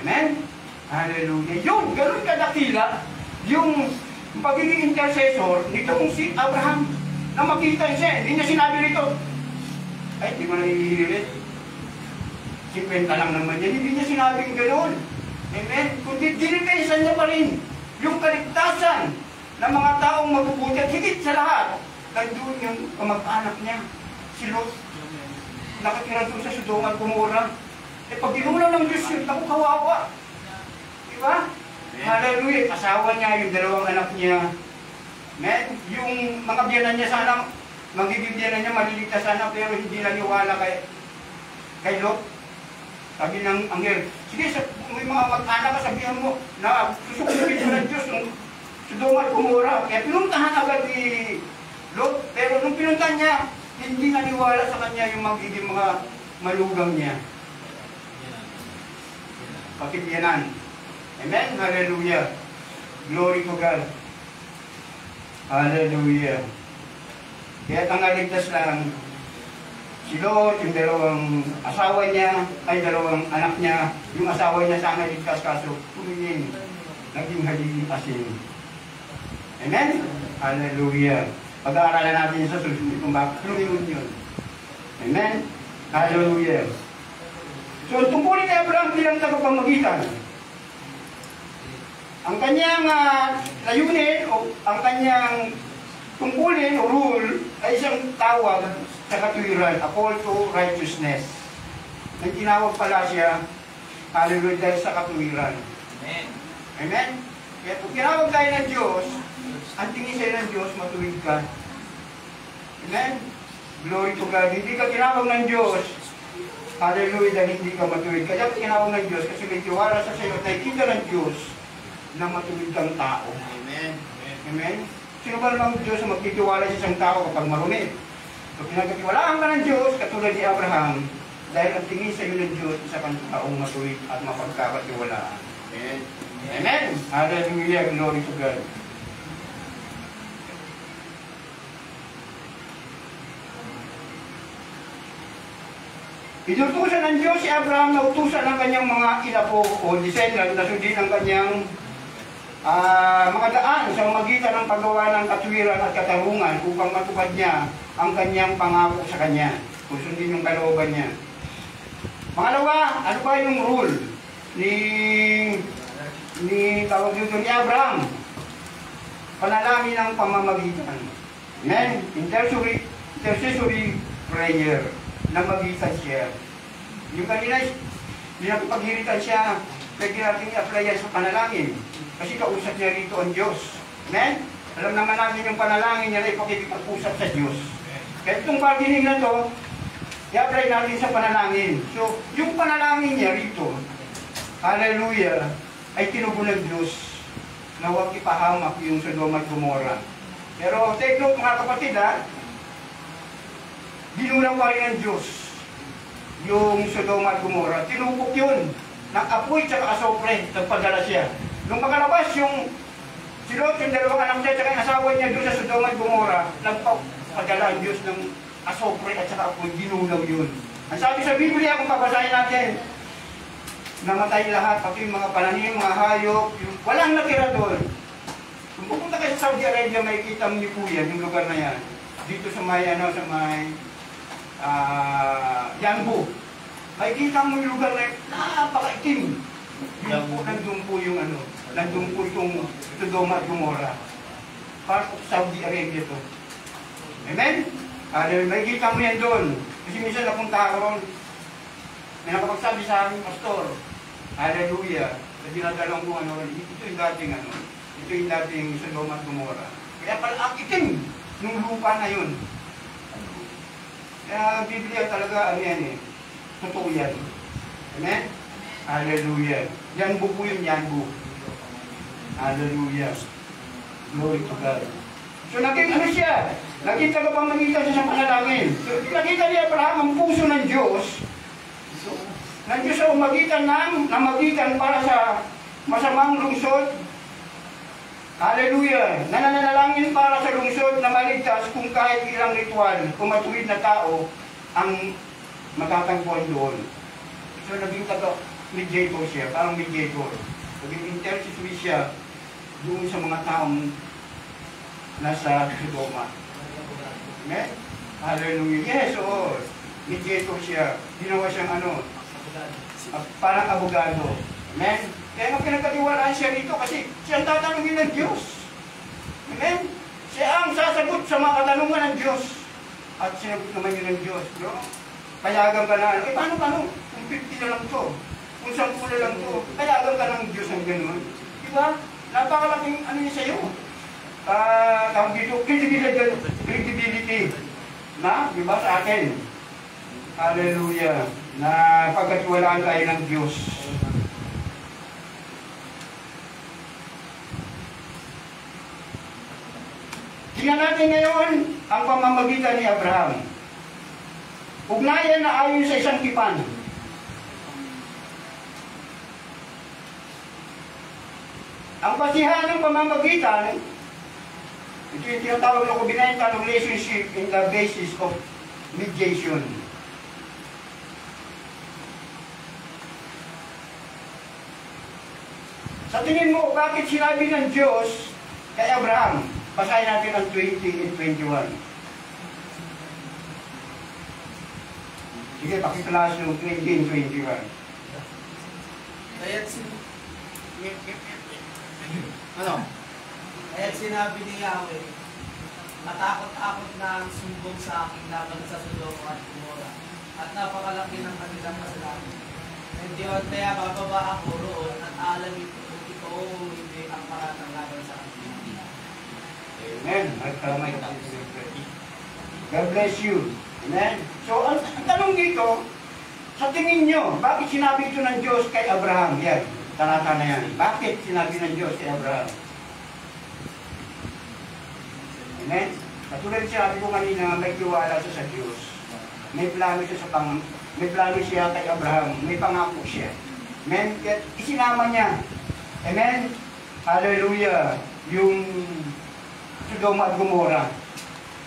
Speaker 1: Amen? Hallelujah. Yun, ganun kadakila yung pagiging intercessor nitong si Abraham na makita siya. Hindi niya sinabi rito, ay, hindi mo na hihirit. 50 lang naman yan. Hindi niya sinabing gano'n. Amen? Kundi dinipensan niya pa rin yung kaligtasan ng mga taong mabubuti at higit sa lahat. Nandun yung kamag-anak niya, si Lot. Nakatira doon sa Sodoma at Gomorrah. Eh pag ginunaw ng Diyos yun, naku kawawa. Diba? Hallelujah. Asawa niya, yung dalawang anak niya. Men, yung mga biyanan niya sana, magiging biyanan niya, maliligtas sana, pero hindi naniwala kay Lot. Sabi ng anghel, sige, may mga mag-anak ka, sabihan mo na susukunin mo ng Diyos yung Sodoma at Gomora. Kaya pinuntahan agad ni Lot, pero nung pinuntahan niya, hindi naniwala sa kanya yung magiging mga malugang niya. Pakibyanan. Amen? Hallelujah. Glory to God. Hallelujah. Kaya tangaligtas lang si Lot, yung dalawang asawa niya, ay dalawang anak niya, yung asawa niya sana ligtas kaso tumingin, naging haliging asin. Amen? Hallelujah. Pag-aaralan natin sa susunod kung bakit lumingon yun. Amen? Hallelujah. So, tungkulin kay Abraham bilang tagapamagitan. Ang kanyang layunin o ang kanyang tungkulin o rule ay isang tawag sa katuwiran, a call to righteousness. Nang tinawag pala siya, hallelujah, dahil sa katuwiran.
Speaker 3: Amen.
Speaker 1: Amen? Kaya kung tinawag tayo ng Diyos, ang tingin sa'yo ng Diyos, matuwid ka. Amen? Glory to God. Hindi ka tinawag ng Diyos, hallelujah, dahil hindi ka matuwid. Kaya tinawag ng Diyos kasi may tiwala sa sa'yo at nakikita ng Diyos na matuwid kang tao.
Speaker 5: Amen.
Speaker 1: Amen? Sino ba namang Diyos na magtitiwala sa isang tao kapag marumi? So pinagkatiwalaan ka ng Diyos, katulad ni Abraham, dahil ang tingin sa iyo ng Diyos sa kang taong matuwid at mapagkakatiwalaan.
Speaker 5: Amen.
Speaker 1: Amen? Hallelujah, glory to God. Inutusan ng Diyos si Abraham na utusan ng kanyang mga inapo o descendant na sundin ang kanyang mga daan sa magitan ng paggawa ng katuwiran at katarungan upang matupad niya ang kanyang pangako sa kanya. Kung sundin yung kalooban niya. Pangalawa, ano ba yung rule tawag dito ni Abraham? Panalangin ng pamamagitan. Amen? Intercessory prayer na magitan siya. Yung kanina, pinapaghiritan siya, pwede natin i-apply yan sa panalangin. Kasi kausap niya rito ang Diyos. Amen? Alam naman natin yung panalangin niya na ipakikipag-usap sa Diyos. Kaya itong bargaining na to, i-apply natin sa panalangin. So, yung panalangin niya rito, hallelujah, ay tinugon ng Diyos na huwag ipahamak yung Sodoma at Gomora. Pero take note mga kapatid ginunaw pa rin ng Diyos yung Sodoma at Gomora. Tinupok yun ng apoy at asopre, nagpadala siya. Nung makalabas yung si Lot, yung dalawang anak niya at yung asawa niya doon sa Sodoma at Gomora, nagpadala ang Diyos ng asopre at saka apoy, ginunaw yun. Ang sabi sa Biblia, kung papasahin natin, namatay lahat, pati yung mga pananim, mga hayop, walang nakira doon. Kung pupunta kayo sa Saudi Arabia, makikita mo niyo po yan, yung lugar na yan. Dito sa may, Yanbu. Makikita mo yung lugar na napakaitim. Nandun po itong Sodoma at Gomora. Part of Saudi Arabia to. Amen? Makikita mo yan doon. Kasi minsan napunta ako ron. May nakapagsabi sa amin, Pastor, hallelujah, sa dinadalang ko, ito yung dating Sodoma at Gomora. Kaya pala ang itim ng lupa na yun. Kaya Biblia talaga, totoo yan. Amen? Hallelujah. Yanbu po yun, Yanbu. Hallelujah. Glory to God. So naging siya? Naging tagapamagitan siya sa panalangin. So nakita niya Abraham ang puso ng Diyos. Ng Diyos sa namagitan para sa masamang lungsod. Hallelujah! Nananalangin para sa lungsod na maligtas kung kahit ilang ritual, kung matuwid na tao ang matatagpuan doon. So naging mediator siya, parang mediator. Naging intercessory siya doon sa mga taong nasa Sodoma. Amen? Hallelujah! Yes, oo. Mediator siya. Ginawa siyang parang abogado. Amen? Kaya nga pinagkatiwalaan siya rito kasi siya ang tatanungin ng Diyos. Amen? Siya ang sasagot sa mga katanungan ng Diyos. At sinagot naman yun ng Diyos. No? Payagan ka na, paano? Kung kung 50 na lang to, kung 10 na lang to, payagan ka ng Diyos ng gano'n. Diba? Napakalaking ano yun sa'yo. Tawag dito, credibility na, diba, sa akin. Hallelujah. Na pagkatiwalaan tayo ng Diyos. Tingnan natin ngayon ang pamamagitan ni Abraham. Ugnayan na ayon sa isang tipan. Ang basihan ng pamamagitan, ito yung tinatawag na covenantal relationship in the basis of mediation. Sa tingin mo, bakit sinabi ng Diyos kay Abraham? Basahin natin ang 20 and 21. Sige, pakitulaas yung 20 and 21.
Speaker 6: Kaya't sinabi ni Yahweh, matakot-takot na ang sumbong sa akin laban sa Sodoma at Gomora, at napakalaki ng kanilang kasalanan. Hindi kaya bababa ako roon at alamin kung ito o hindi ang paratang laban sa akin.
Speaker 1: Amen. God bless you. Amen. So, ang tanong dito, sa tingin nyo, bakit sinabi ito ng Diyos kay Abraham? Yan, talata na yan. Bakit sinabi ng Diyos kay Abraham? Amen. Katulad sinabi ko kanina, may tiwala siya sa Diyos. May plano siya may plano siya kay Abraham. May pangako siya. Amen. Kaya isinama niya. Amen. Hallelujah. Yung Sodoma at Gomora.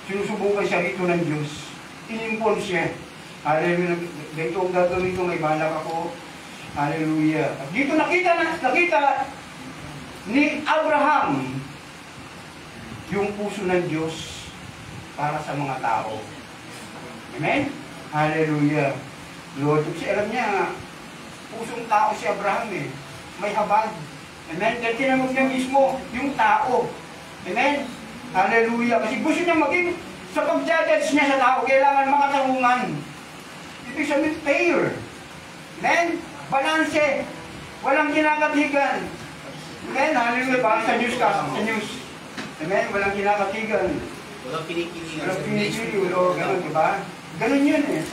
Speaker 1: Sinusubukan siya rito ng Diyos. Inimpon siya. Hallelujah. Ganito ang gagawin ko, may balak ako. Hallelujah. At dito nakita ni Abraham yung puso ng Diyos para sa mga tao. Amen? Hallelujah. Lord, kasi alam niya, pusong tao si Abraham eh. May habag. Amen? Dahil tinanong niya mismo yung tao. Amen? Hallelujah. Kasi gusto niya maging sa pag-judge niya sa tao, kailangan makatarungan. Ibig sabihin, fair. Amen? Balanse. Walang kinakatigan. Amen? Hallelujah. Parang sa news ka. Sa news. Amen? Walang kinakatigan.
Speaker 5: Walang kinikilingan.
Speaker 1: Walang kinikilig. O, gano'n, diba? Gano'n yun eh.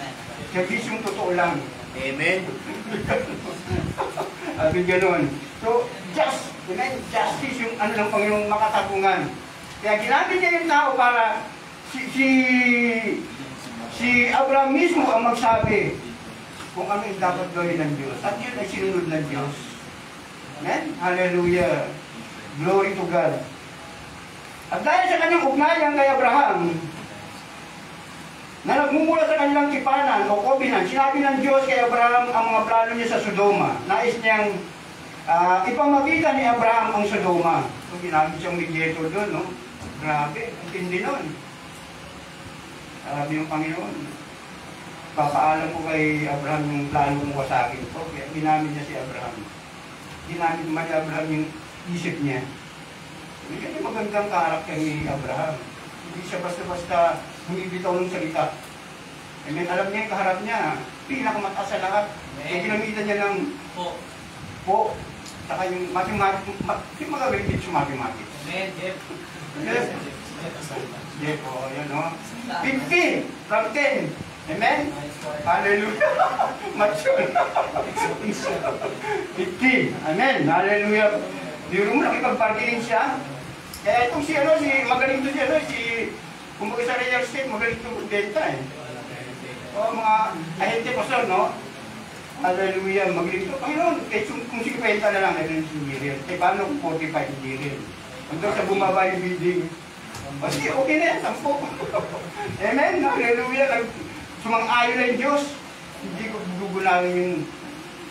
Speaker 1: Service yung totoo lang.
Speaker 5: Amen.
Speaker 1: Sabi gano'n. So, amen? Justice yung ano ng Panginoong makatarungan. Kaya ginamit niya yung tao para si Abraham mismo ang magsabi kung ano yung dapat gawin ng Diyos. At yun ay sinunod ng Diyos. Amen? Hallelujah. Glory to God. At dahil sa kanyang ugnayan kay Abraham, na nagmumula sa kanilang tipanan o covenant, sinabi ng Diyos kay Abraham ang mga plano niya sa Sodoma. Nais niyang ipamagitan ni Abraham ang Sodoma. So, ginamit siyang mediator doon, no? Grabe, ang tindi nun. Sabi yung Panginoon, papaalam ko kay Abraham yung plano kong wasakin ko. Kaya ginamit niya si Abraham. Ginamit man ni Abraham yung isip niya. Hindi magandang karakter ni Abraham. Hindi siya basta-basta humibitaw ng salita. I mean, alam niya yung kaharap niya, pinakamataas sa lahat. Kaya ginamitan niya ng po. Saka yung mathematics, yung mga benefits yung mathematics.
Speaker 6: Amen, Jeff.
Speaker 1: Yes. Yes, o, yan o. 15 from 10. Amen? Hallelujah. Mature. 15. Amen. Hallelujah. Biro mo, nakipag-bargaining siya. Kaya itong magaling to kumbaga sa real estate, magaling to benta eh. O, mga ahente pastor, no? Hallelujah, magaling to. Panginoon, kung 50 na lang, hindi rin. Eh, paano kung 45 hindi rin? Hanggang sa bumaba yung building. Kasi okay na yan, 10. Amen, hallelujah. Sumang-ayon na yung Diyos. Hindi ko gugunawin yung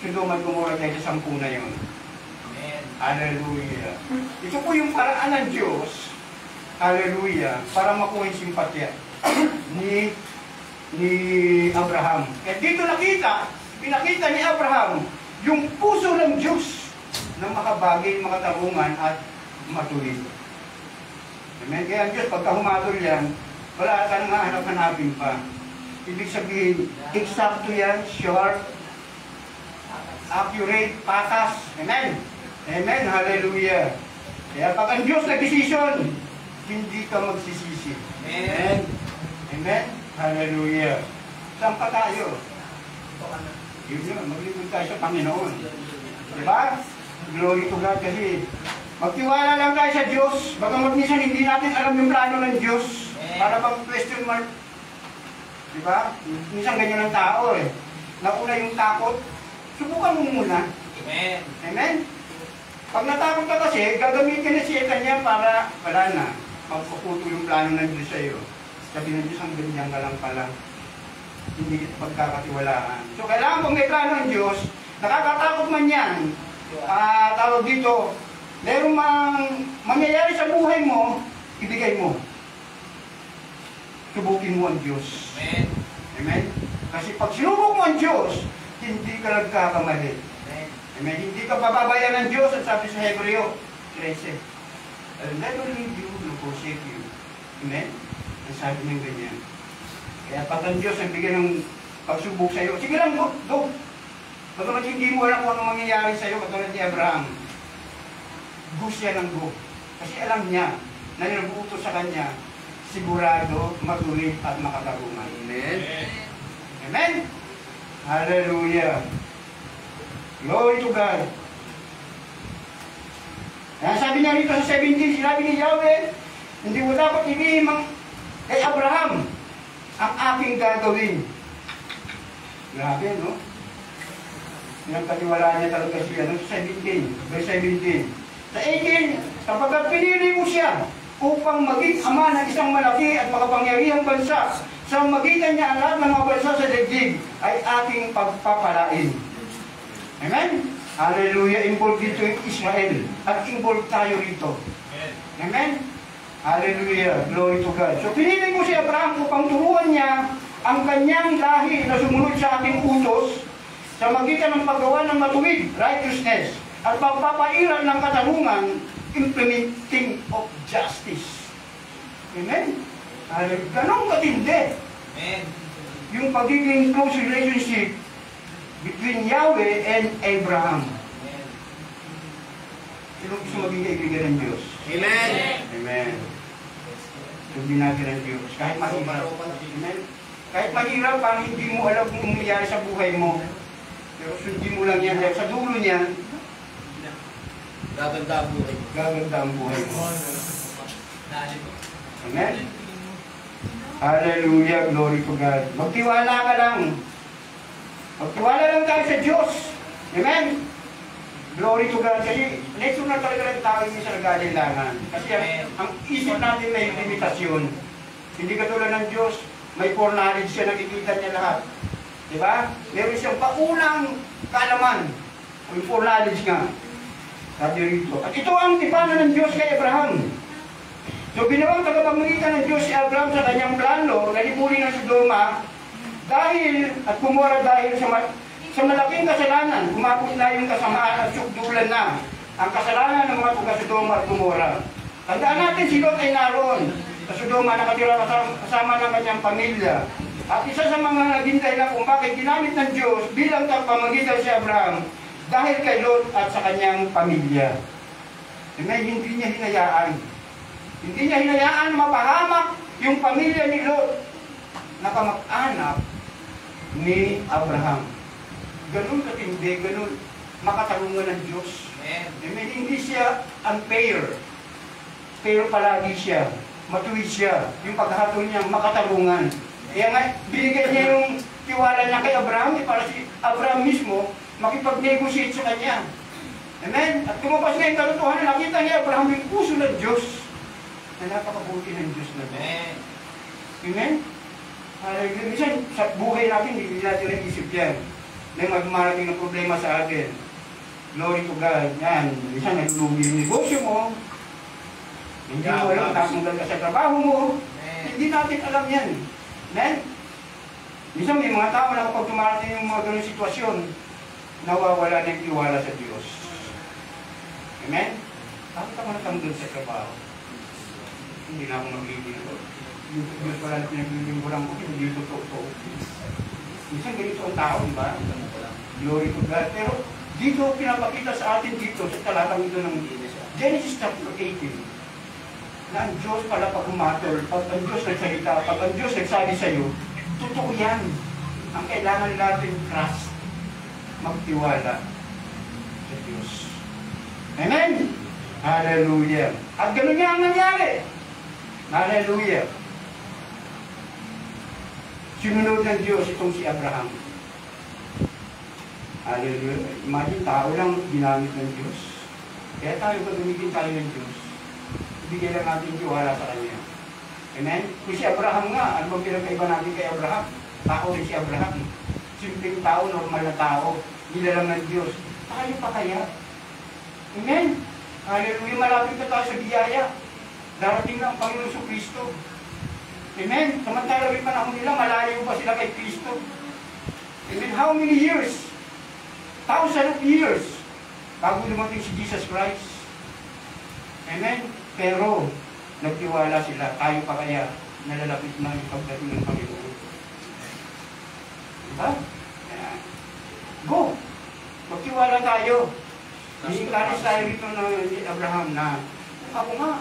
Speaker 1: Sodoma at Gomora dahil sa 10 na yun.
Speaker 6: Amen.
Speaker 1: Hallelujah. Ito po yung paraan ng Diyos, hallelujah, para makuha yung simpatya ni Abraham. Kaya dito pinakita ni Abraham yung puso ng Diyos na makabagay, makatarungan at matuloy. Amen? Kaya ang Diyos, pagka humatol yan, wala ka nang hanap-hanapin pa. Ibig sabihin, eksakto yan, sharp, accurate, patas. Amen? Amen, hallelujah. Kaya pag ang Diyos nag-decision, hindi ka magsisisi. Amen? Amen, hallelujah. Saan pa tayo? Yun yun, maglingkod tayo sa Panginoon. Diba? Glory to God kasi magtiwala lang tayo sa Diyos. Bagamat minsan hindi natin alam yung plano ng Diyos. Para bang question mark. Diba? Minsan ganyan ang tao eh. Nauna yung takot. Subukan mo muna.
Speaker 3: Amen.
Speaker 1: Amen? Pag natakot ka kasi, gagamitin na siya kanya para wala na. Magpuputo yung plano ng Diyos sa'yo. Sabi ng Diyos, ang ganyan ka lang pala. Hindi kita pagkakatiwalaan. So kailangan kung may plano ng Diyos, nakakatakot man yan. Tawag dito, merong mangyayari sa buhay mo, ibigay mo. Subukin mo ang Diyos.
Speaker 3: Amen.
Speaker 1: Amen? Kasi pag sinubok mo ang Diyos, hindi ka nagkakamali. Amen? Hindi ka pababayan ng Diyos. At sabi sa Hebreo 13, I'll never leave you nor forsake you. Amen? Ang sabi ng ganyan. Kaya pag ang Diyos ang bigyan ng pagsubok sa iyo, sige lang, go. Bagamat hindi mo alam kung anong mangyayari sa iyo, katulad ni Abraham. Go siya ng go. Kasi alam niya na nilabuto sa kanya, sigurado, matuloy at makatarungan. Amen? Amen? Hallelujah. Glory to God. Kaya sabi niya rito sa 17, sinabi ni Yahweh, hindi mo dapat ibigin kay Abraham ang aking gagawin. Grabe, no? Pinagkatiwala niya talaga siya. No? 17, verse 17. Sa 18, kapag pinili mo siya upang maging ama ng isang malaki at makapangyarihang bansa, sa magitan niya ang lahat ng mga bansa sa daigdig ay aking pagpapalain. Amen? Hallelujah. Involved dito yung Israel. At involved tayo rito. Amen? Hallelujah. Glory to God. So pinili ko si Abraham upang turuan niya ang kanyang lahi na sumunod sa aking utos sa magitan ng paggawa ng matuwid, righteousness, at pagpapairal ng katarungan, implementing of justice. Amen? Ganong katindi.
Speaker 3: Amen.
Speaker 1: Yung pagiging close relationship between Yahweh and Abraham.
Speaker 3: Amen.
Speaker 1: Sino gusto maging kaibigan ng Diyos?
Speaker 5: Amen.
Speaker 1: Amen. Sundin natin ang Diyos. Kahit mahirap. Amen. Kahit mahirap, parang hindi mo alam kung nangyayari sa buhay mo. Pero sundin mo lang yan. Dahil sa dulo niyan,
Speaker 5: Gaganda ang buhay.
Speaker 1: gaganda ang buhay mo.
Speaker 3: Dali po.
Speaker 1: Amen? Hallelujah, glory to God. Magtiwala ka lang. Magtiwala lang tayo sa Diyos. Amen? Glory to God. Kasi lesson na talaga ng tao yung sa nag-aalilangan. Kasi ang isip natin may limitasyon. Hindi katulad ng Diyos, may foreknowledge siya, nakikita niya lahat. Diba? Meron siyang paunang kaalaman. May foreknowledge nga. Sabi rito. At ito ang tipano ng Diyos kay Abraham. So ginawang tagapamagitan ng Diyos si Abraham sa kanyang plano na lipunin ng Sodoma dahil at Gomora dahil sa malaking kasalanan, umabot na yung kasamaan at sukdulan na ang kasalanan ng mga taga Sodoma at Gomora. Tandaan natin si Lot ay naroon sa Sodoma, nakatira kasama ng kanyang pamilya. At isa sa mga naging dahilan kung bakit ginamit ng Diyos bilang tagapamagitan si Abraham dahil kay Lot at sa kanyang pamilya. Hindi niya hinayaan. Hindi niya hinayaan mapahamak yung pamilya ni Lot na kamag-anak ni Abraham. Ganun katindi, ganun makatarungan ng Diyos. Amen. Hindi siya unfair. Pero palagi siya. Matuwid siya. Yung paghahatol niya, makatarungan. Kaya nga, binigay niya yung tiwala niya kay Abraham para si Abraham mismo makipag-negotiate sa kanya. Amen? At kumabas nga yung katotohanan, nakita niya Abraham yung puso ng Diyos na napakabuti ng Diyos na Diyos. Amen? Minsan, sa buhay natin, hindi natin naisip yan. May magmarating ng problema sa atin. Glory to God. Yan. Minsan, nalulugi yung negosyo mo. Hindi mo alam, natanggal ka sa trabaho mo. Hindi natin alam yan. Amen? Minsan, may mga tao na kapag tumarating yung mga ganun sitwasyon, nawawala na yung tiwala sa Diyos. Amen? Bakit ako natanggal sa trabaho? Hindi na ako maglilingkod. Yung Diyos pala na pinaglilingkuran ko, hindi totoo. Minsan ganito ang tao, di ba? Glory to God. Pero Dito, pinapakita sa atin dito, sa talatang ito ng Genesis chapter 18, na ang Diyos pala pag umatol, pag ang Diyos nagsalita, pag ang Diyos nagsabi sa iyo, totoo yan. Ang kailangan natin trust, magtiwala sa Diyos. Amen? Hallelujah. At ganun nga ang nangyari. Hallelujah. Sinunod ng Diyos itong si Abraham. Hallelujah. Imagine, tao lang ginamit ng Diyos. Kaya tayo, pag gumigin tayo ng Diyos, ibigay lang natin tiwala sa Kanya. Amen? Kung si Abraham nga, ano bang pinagkaiba natin kay Abraham? Tao rin si Abraham. Simpleng tao, normal na tao. Nilalang ng Diyos. Tayo pa kaya? Amen? Hallelujah. Malapit na tayo sa biyaya. Darating na ang Panginoon sa Kristo. Amen? Samantala yung panahon nila, malayo pa sila kay Kristo. Amen? How many years? Thousands of years bago dumating si Jesus Christ. Amen? Pero, nagtiwala sila, tayo pa kaya nalalapit na yung pagdating ng Panginoon. Diba? Go! Magtiwala tayo. Iikalis tayo dito ni Abraham na, ako nga,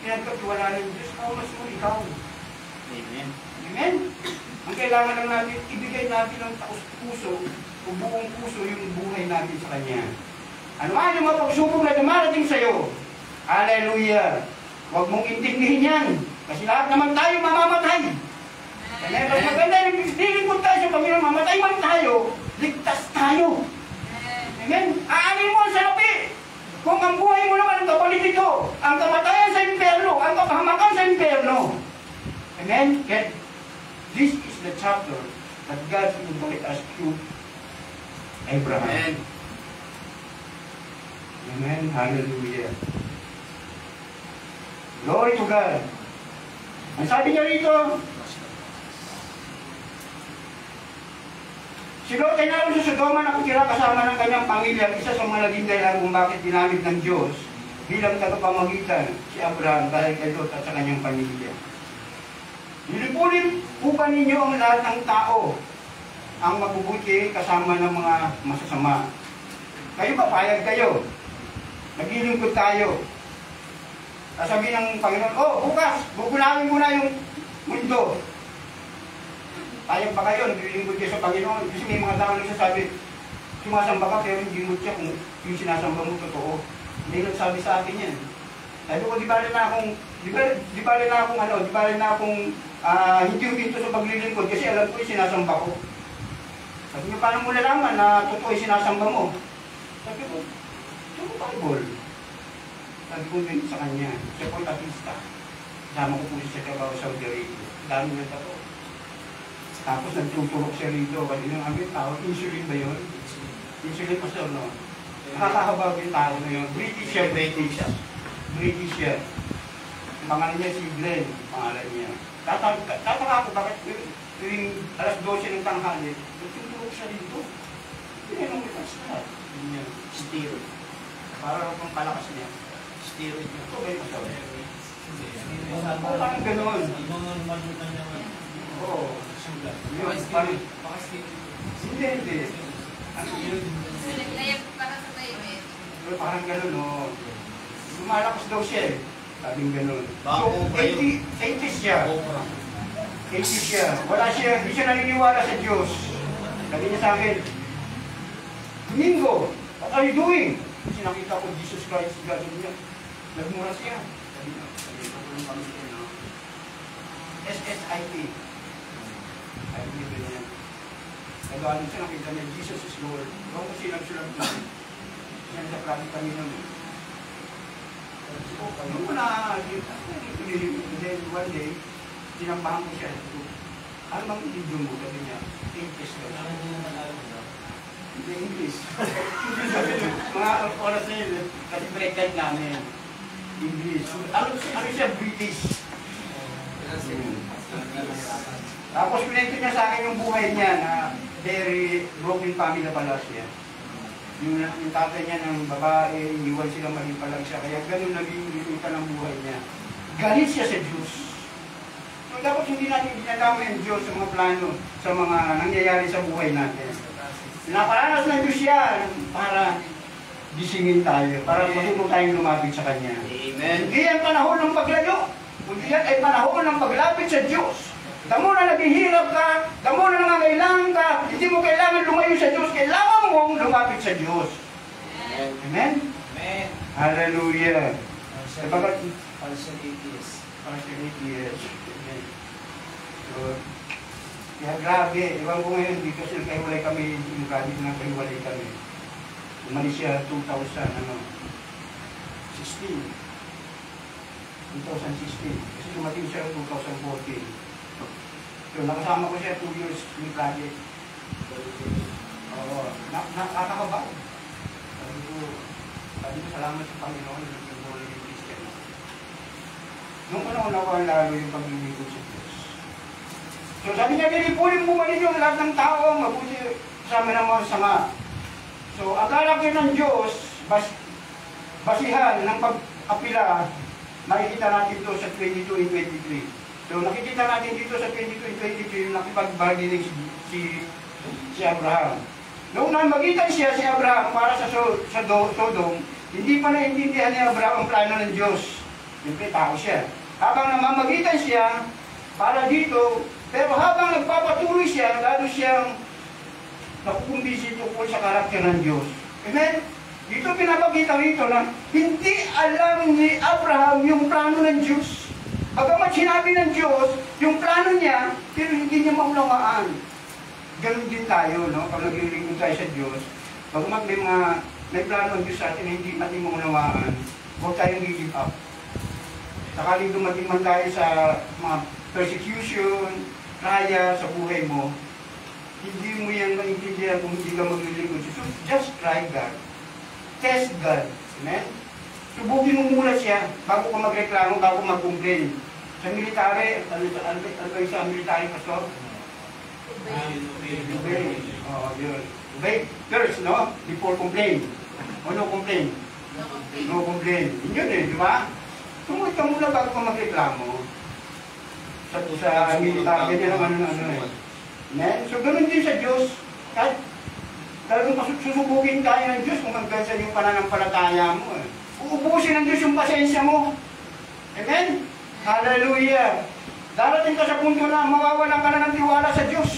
Speaker 1: pinagkatiwala ng Diyos, ako mas mo ikaw.
Speaker 5: Amen.
Speaker 1: Amen? Ang kailangan lang natin, ibigay natin ng taos-puso o buong puso yung buhay natin sa Kanya. Ano man yung mga pagsubok na dumarating sa iyo? Hallelujah! Huwag mong intindihin yan. Kasi lahat naman tayo mamamatay. Kaya pag maganda yung lilipod tayo sa Panginoon, mamatay man tayo, ligtas tayo. Amen? Aanin mo ang salapi. Kung ang buhay mo naman ang kapalit ito, ang kamatayan sa impyerno, ang kapahamakan sa impyerno. Amen? Kaya, this is the chapter that God invited us to Abraham.
Speaker 5: Amen.
Speaker 1: Amen. Hallelujah. Glory to God. Ang sabi niya rito, si Lot ay naroon sa Sodoma nakatira kasama ng kanyang pamilya. Isa sa mga naging dahilan kung bakit ginamit ng Diyos bilang tagapamagitan si Abraham dahil kay Lot at sa kanyang pamilya. Nilipunin po ba ninyo ang lahat ng tao ang mabubuti kasama ng mga masasama? Kayo ba, payag kayo? Naglilingkod tayo. Sasabihin ng Panginoon, oh, bukas, bubulangin mo na yung mundo. Payag pa kayo, naglilingkod kayo sa Panginoon. Kasi may mga tao nagsasabi, sumasamba ka pero hindi mo siya kung yung sinasamba mo totoo. Hindi nagsabi sa akin yan. Sabi ko, di bali na akong hindi uminto sa paglilingkod kasi alam ko yung sinasamba ko. Sabi niyo, paano mo nalaman na totoo yung sinasamba mo? Sabi ko, ito mo Bible. Sabi ko din sa kanya, siya po'y artista. Kasama ko po siya trabaho sa Saudi Arabia. Dami na ito. Tapos nagtuturok siya rito. Kasi nung aming tao, insulin ba yun? Insulin pa siya, no? Nakakahabag yung tao na yun. British siya. British siya. Ang pangalan niya si Glenn, pangalan niya. Tataka ako, bakit tuwing alas 12 ng tanghali, nagtuturok siya dito. Pinanong ito sa steroid. Para kung kalakas niya. Steroid niya. Ito kayo sa parang gano'n. Oo. Hindi. Ano yun? Parang gano'n, no? Lumalakas daw siya eh. Sabing gano'n. So, 80 siya. 80 siya. Wala siya. Hindi siya naniniwala sa Diyos. Sabi niya sa akin, Domingo, what are you doing? Kasi nakita ko Jesus Christ, gano'n niya. Nagmura siya. Sabi niya, SSIT. Ay, hindi ba niya? Nagaling siya, nakita niya, Jesus is Lord. Huwag ko silang-silang doon. Yan sa planet kami naman. Nung una, then one day, sinambahan ko siya. Ano bang video mo? Sabi niya, English daw. Hindi English. Mga oras na yun, kasi break time namin. English. Ano siya? British. Tapos pinento niya sa akin yung buhay niya na very broken family na pala siya. Yung tatay niya ng babae, iwan silang mahimpalag siya. Kaya ganun naging resulta ng buhay niya. Galit siya sa Diyos. So dapat hindi natin dinalaman yung Diyos sa mga plano, sa mga nangyayari sa buhay natin. Pinaparanas ng Diyos yan para gisingin tayo, para matulong tayong lumapit sa Kanya.
Speaker 5: Amen.
Speaker 1: Hindi yan panahon ng paglayo, kundi yan ay panahon ng paglapit sa Diyos. Damo na naghihirap ka, damo na nangangailangan ka, hindi mo kailangan lumayo sa Diyos, kailangan mong lumapit sa Diyos. Amen?
Speaker 6: Amen.
Speaker 1: Hallelujah. Sabagat,
Speaker 6: Falsarities.
Speaker 1: yes. Amen. So, kaya grabe, ewan ko ngayon, di kasi nagkahiwalay kami, yung grabe na nagkahiwalay kami. Umalis siya 2016. 2016. Kasi dumating siya 2014. So, nakasama ko siya 2 years yung project. Oo, nakakabal. Sabi ko, salamat sa Panginoon, yung buhay ng Christian. Nung una-una ko ang lalo yung paglilingkod sa Diyos. So, sabi niya, pinipulin mo man yung lahat ng tao, mabuti kasama ng mga sama. So, akala ko ng Diyos, basihan ng pag-apila, makikita natin ito sa 22 and 23. So, nakikita natin dito sa 22 and 23, nakipag-bargaining si Abraham. Noong namagitan siya si Abraham para sa Sodom, hindi pa naiintindihan ni Abraham ang plano ng Diyos. Siyempre, tao siya. Habang namamagitan siya para dito, pero habang nagpapatuloy siya, lalo siyang nakukumbisi tungkol sa karakter ng Diyos. Amen? Dito pinapakita rito na hindi alam ni Abraham yung plano ng Diyos. Bagamat sinabi ng Diyos, yung plano niya, pero hindi niya maunawaan. Ganun din tayo, no? Pag naglilingkod tayo sa Diyos, bagamat may plano ng Diyos sa atin na hindi natin maunawaan, huwag tayong give up. Sakaling dumating man tayo sa mga persecution, trial sa buhay mo, hindi mo yan maintindihan kung hindi ka maglilingkod. So just try God. Test God. Amen? Subukin mo muna siya bago ka magreklamo, bago mag-complain. Sa military, ano ba yung sa military, Pastor? Obey. Oo, yun. Obey first, no? Before complain. O no complain? No complain. Yun eh, di ba? Sumunod ka muna bago ka magreklamo. Sa military, ganyan ang ano eh. Amen? So, ganun din sa Diyos. Kahit talagang susubukin tayo ng Diyos kung hanggang sa yung pananampalataya mo eh. Uubusin ng Diyos yung pasensya mo. Amen? Hallelujah! Darating ka sa punto na mawawalan ka na ng tiwala sa Diyos.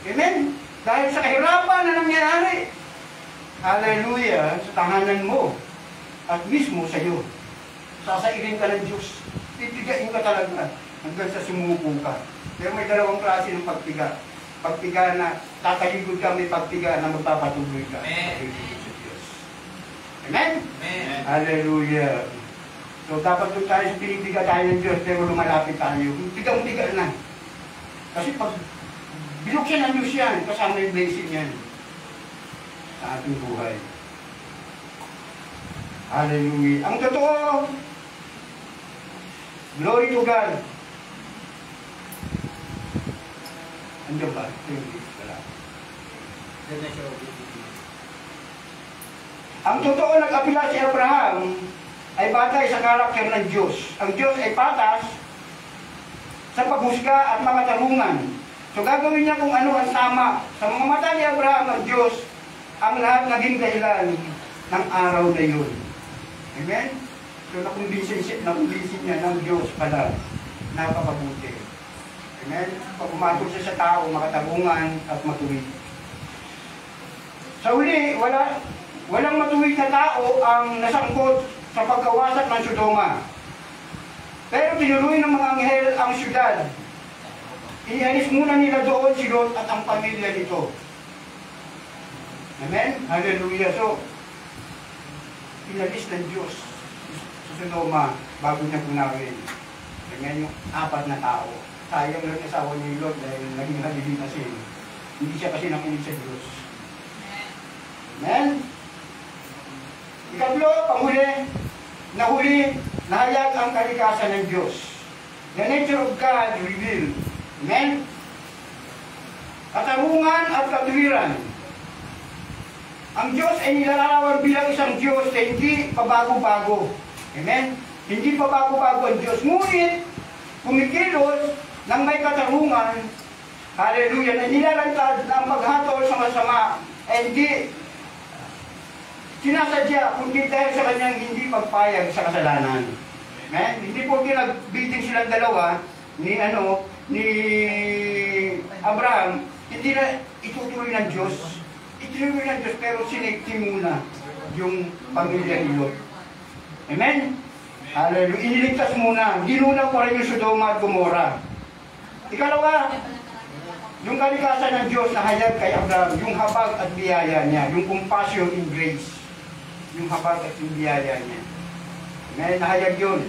Speaker 1: Amen? Dahil sa kahirapan na nangyayari. Hallelujah! Sa tahanan mo at mismo sa iyo. Sasairin ka ng Diyos. Pipigain ka talaga hanggang sa sumuko ka. Pero may dalawang klase ng pagpiga. Pagpiga na tataligod ka, may pagpiga na magpapatuloy ka.
Speaker 6: Amen.
Speaker 1: Sa Diyos. Amen?
Speaker 6: Amen.
Speaker 1: Hallelujah. So dapat doon tayo sa pinipiga tayo ng Diyos, pero lumalapit tayo. Tigang-tiga na. Kasi pag binuksan ng Diyos yan, kasama yung blessing yan sa ating buhay. Hallelujah. Ang totoo, glory to God. Andiyan ba? Wala. Ang totoo, nag-apila si Abraham ay batay sa karakter ng Diyos. Ang Diyos ay patas sa paghusga at mga tarungan. So gagawin niya kung ano ang tama. Sa mga mata ni Abraham, ang Diyos, ang lahat naging dahilan ng araw na yun. Amen? So nakumbinsin niya ng Diyos pala. Napakabuti. Amen? Pag umatol siya sa tao, makatarungan at matuwid. Sa uli, walang matuwid na tao ang nasangkot sa pagkawasak ng Sodoma. Pero tinuloy ng mga anghel ang syudad. Ialis muna nila doon si Lot at ang pamilya nito. Amen? Hallelujah. So, inalis ng Diyos sa Sodoma bago niya punawin. Amen? Yung 4 na tao. Sayang lang asawa ni Lot dahil naging halili kasi. Hindi siya kasi nakinig sa Diyos. Amen? Ikatlo, panghuli, nahuli, nahayag ang kalikasan ng Diyos. The nature of God revealed. Amen? Katarungan at katuwiran. Ang Diyos ay nilalarawan bilang isang Diyos na hindi pabago-bago. Amen? Hindi pabago-bago ang Diyos. Ngunit, kumikilos ng may katarungan Hallelujah, na nilalantad na ang paghatol sa masama ay hindi sinasadya, kundi dahil sa kanyang hindi pagpayag sa kasalanan. Amen? Hindi po pinagbiting silang dalawa ni Abraham, hindi na itutuloy ng Diyos. Itutuloy ng Diyos, pero sinekti muna yung pamilya ni Lot. Amen? Hallelujah. Iniligtas muna. Ginunaw pa rin yung Sodoma at Gomorrah. Ikalawa, yung kalikasan ng Diyos na hayag kay Abraham, yung habag at biyaya niya, yung compassion in grace. Yung habag at yung biyaya niya. Amen? Nahayag yun.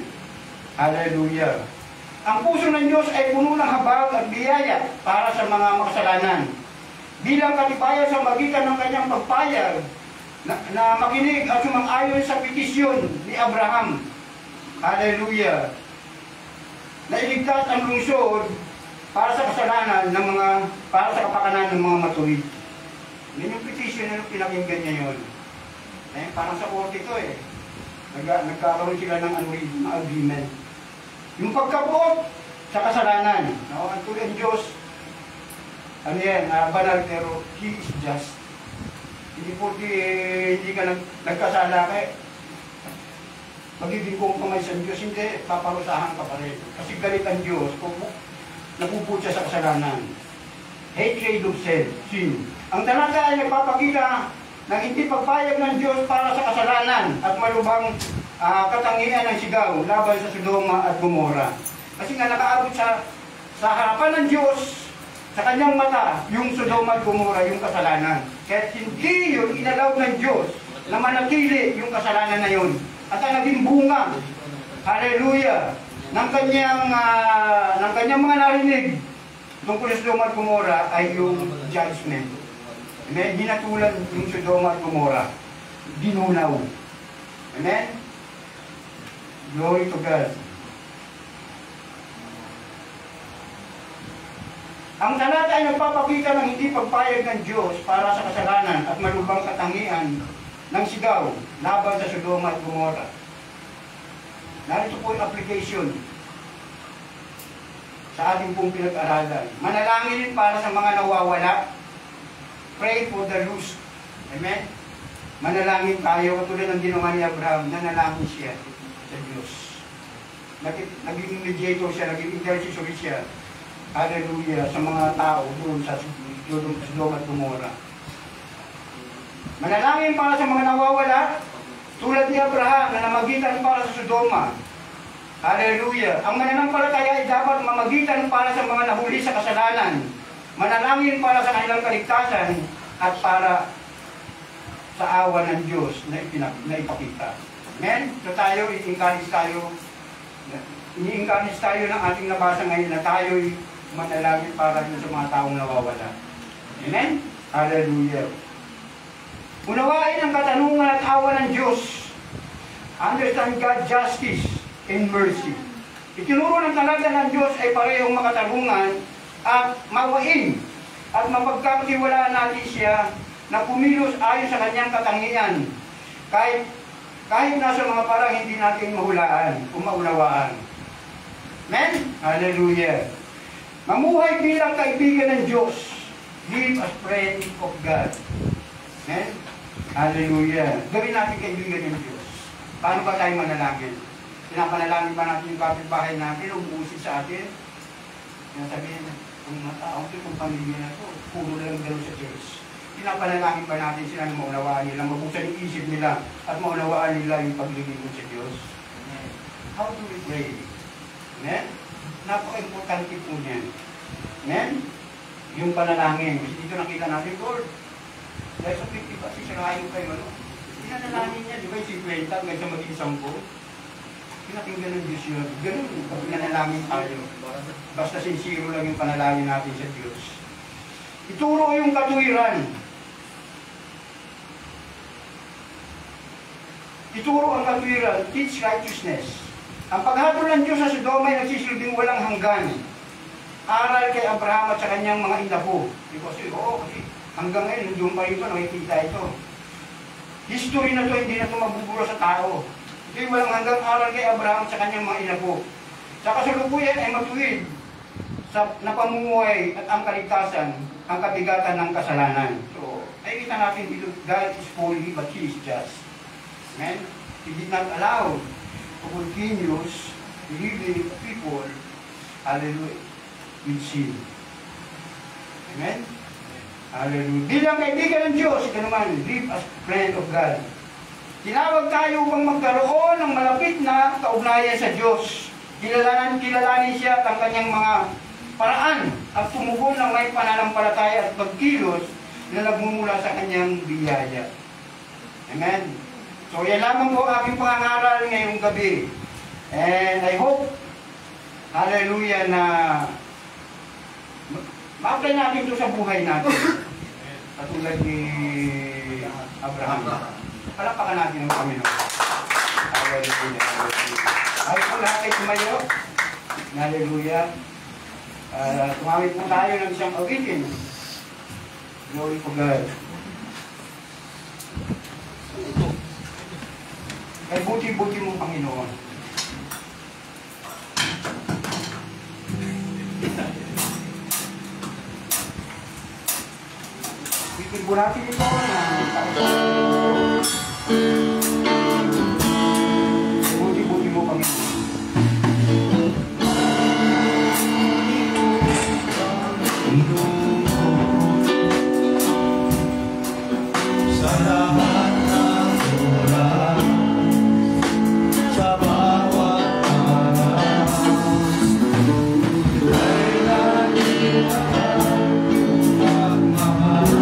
Speaker 1: Hallelujah. Ang puso ng Diyos ay puno ng habag at biyaya para sa mga makasalanan. Bilang katibayan sa magitan ng kanyang pagpayag na makinig at sumang-ayon sa petisyon ni Abraham. Hallelujah. Na iligtas ang lungsod para sa kasalanan ng para sa kapakanan ng mga matuwid. Yan yung petition na pinakinggan niya yun. Eh, parang sa korte ito eh. Nagkakaroon sila ng agreement. Yung pagkabuot sa kasalanan. Ang tuloy ang Diyos, banal, pero He is just. Hindi po hindi ka nagkasala kay magiging compromise sa Diyos, hindi, paparusahan ka pa rin. Kasi galit ang Diyos kung napuput siya sa kasalanan. Hatred of sin. Ang talata ay nagpapakita ng hindi pagpayag ng Diyos para sa kasalanan at malubhang katangian ng sigaw laban sa Sodoma at Gomorrah. Kasi nga nakaabot sa harapan ng Diyos, sa kanyang mata, yung Sodoma at Gomorrah, yung kasalanan. Kaya hindi yun inalaw ng Diyos na manatili yung kasalanan na yun. At ang naging bunga, hallelujah, ng kanyang mga narinig tungkol sa Sodoma at Gomorrah ay yung judgment. Amen? Hinatulan yung Sodoma at Gomorrah. Dinunaw. Amen? Glory to God. Ang talata ay nagpapakita ng hindi pagpayag ng Diyos para sa kasalanan at malubhang katangian ng sigaw laban sa Sodoma at Gomorrah. Narito po yung application sa ating pong pinag-aralan. Manalangin para sa mga nawawala. Pray for the lost. Amen? Manalangin tayo, katulad ng ginawa ni Abraham, nanalangin siya sa Diyos. Naging mediator siya, naging intercessor siya. Hallelujah, sa mga tao doon sa Sodoma at Gomorrah. Manalangin para sa mga nawawala, tulad ni Abraham na namagitan para sa Sodoma. Hallelujah. Ang mananampalataya ay dapat mamagitan para sa mga nahuli sa kasalanan. Manalangin para sa kanilang kaligtasan at para sa awa ng Diyos na ipakita. Amen? So tayo, i-encourage tayo ng ating nabasa ngayon na tayo'y manalangin para sa mga taong nawawala. Amen? Hallelujah. Unawain ang katanungan at awa ng Diyos. Understand God's justice and mercy. Itinuro ng talata ng Diyos ay parehong makatarungan at mawain at mapagkakatiwalaan natin siya na kumilos ayon sa kanyang katangian kahit nasa mga parang hindi natin mahulaan o maunawaan. Amen? Hallelujah. Mamuhay bilang kaibigan ng Diyos. Live as friend of God. Amen? Hallelujah. Gawin natin kaibigan ng Diyos. Paano ba tayo manalangin? Pinapanalangin ba natin yung kapitbahay natin o umuusig sa atin? Sabihin, kung mataong ito, kung pamilya na ito, puro lang gano'n sa Diyos. Pinapanalangin ba natin sila na maunawaan nila, mabuksan yung isip nila at maunawaan nila yung paglilingkod sa Diyos? Amen. How do we pray? Amen? Napaka-importante po niyan. Amen? Yung panalangin. Kasi dito nakita natin, Lord, dahil sa 50 pa, sisirahin kayo, ano? Pinanalangin niya, di ba yung 50 hanggang sa maging 10? Pinakinggan ng Diyos yun. Ganun, pag pinanalangin tayo. Basta sincere lang yung panalangin natin sa Diyos. Ituro yung katuwiran. Ituro ang katuwiran. Teach righteousness. Ang paghatol ng Diyos sa Sodoma ay nagsisilbing walang hanggan. Aral kay Abraham at sa kanyang mga inapo. Kasi hanggang ngayon, doon pa rin ito, nakikita ito. History na ito, hindi na ito mabubura sa tao. Ito'y walang hanggang aral kay Abraham at sa kanyang mga inapo. Sa kasalukuyan ay matuwid sa napamumuhay at ang kaligtasan, ang kabigatan ng kasalanan. So, nakikita natin dito, God is holy but He is just. Amen? He did not allow to continuous living people, hallelujah, with sin. Amen? Hallelujah. Bilang kaibigan ng Diyos, ito naman, live as friend of God. Tinawag tayo upang magkaroon ng malapit na kaugnayan sa Diyos. Kilalanin siya at ang kanyang mga paraan at tumugon ng may pananampalataya at pagkilos na nagmumula sa kanyang biyaya. Amen? So yan lamang po aking pangangaral ngayong gabi. And I hope, hallelujah, na ma-apply natin ito sa buhay natin. Katulad ni Abraham. Palapakan natin ang Panginoon. Hallelujah. Ay po lahat ay tumayo. Hallelujah. Tumawid po tayo ng isang awitin. Glory to God. Kay buti-buti mo, Panginoon. Buti ito na buti-buti mo, Panginoon.
Speaker 4: Sa lahat ng oras, sa bawat araw, ay lagi magmahal.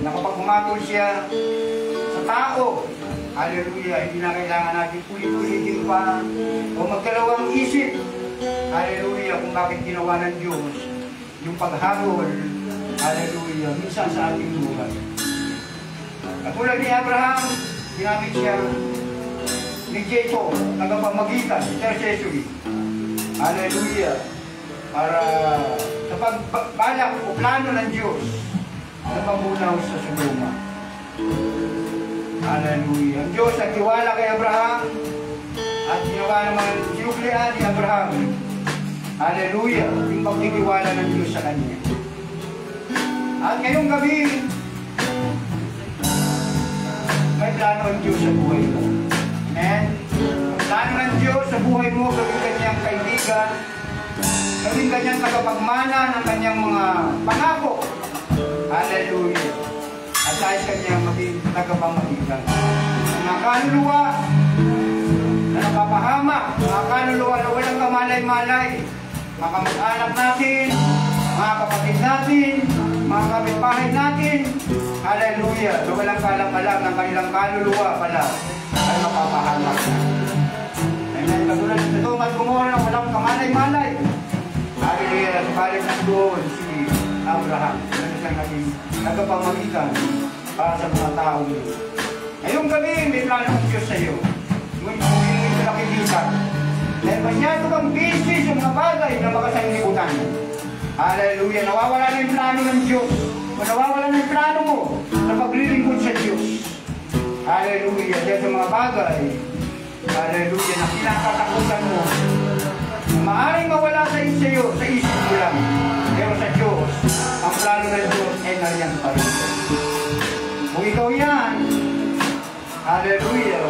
Speaker 1: Nakapag-umatol siya sa tao. Hallelujah. Hindi na kailangan natin ulit-ulitin pa o magdalawang isip. Hallelujah. Kung bakit ginawa ng Diyos yung paghabol. Hallelujah. Minsan sa ating buhay. Katulad ni Abraham, ginamit siya ni Jacob, nagpapamagitan, intercessory. Hallelujah. Para sa pagbalak o plano ng Diyos na mamunaw sa Sodoma. Hallelujah. Ang Diyos nagtiwala kay Abraham at ginawa naman sinuklian ni Abraham. Hallelujah. Yung pagtitiwala ng Diyos sa kanya. At ngayong gabi, may plano ang Diyos sa buhay mo. Amen? Ang plano ng Diyos sa buhay mo, gawin kanyang kaibigan, Gawing kanyang tagapagmana ng kanyang mga pangako. Hallelujah. At tayo kanyang maging tagapamagitan. Mga kaluluwa na napapahamak, mga kaluluwa na walang kamalay-malay, mga kamag-anak natin, mga kapatid natin, mga kapitbahay natin, hallelujah, na walang kalam-alam ng kanilang kaluluwa pala ay mapapahamak na. Amen. Katulad sa Sodoma at Gomorra na walang kamalay-malay, hallelujah, subalit nandoon si Abraham na siyang naging nagpapamagitan para sa mga tao niyo. Ngayong gabi, may plano ng Diyos sa iyo. Ngunit kung hindi mo nakikita, dahil masyado kang busy sa mga bagay na makasanglibutan. Hallelujah! Nawawala na yung plano ng Diyos. Nawawala na yung plano mo sa paglilingkod sa Diyos. Hallelujah! Dahil sa mga bagay, hallelujah, na kinakatakutan mo, maaaring mawala sa iyo, sa isip mo lang. Pero sa Diyos, ang plano ng Diyos ay nariyan pa rin. Kung ikaw yan, hallelujah,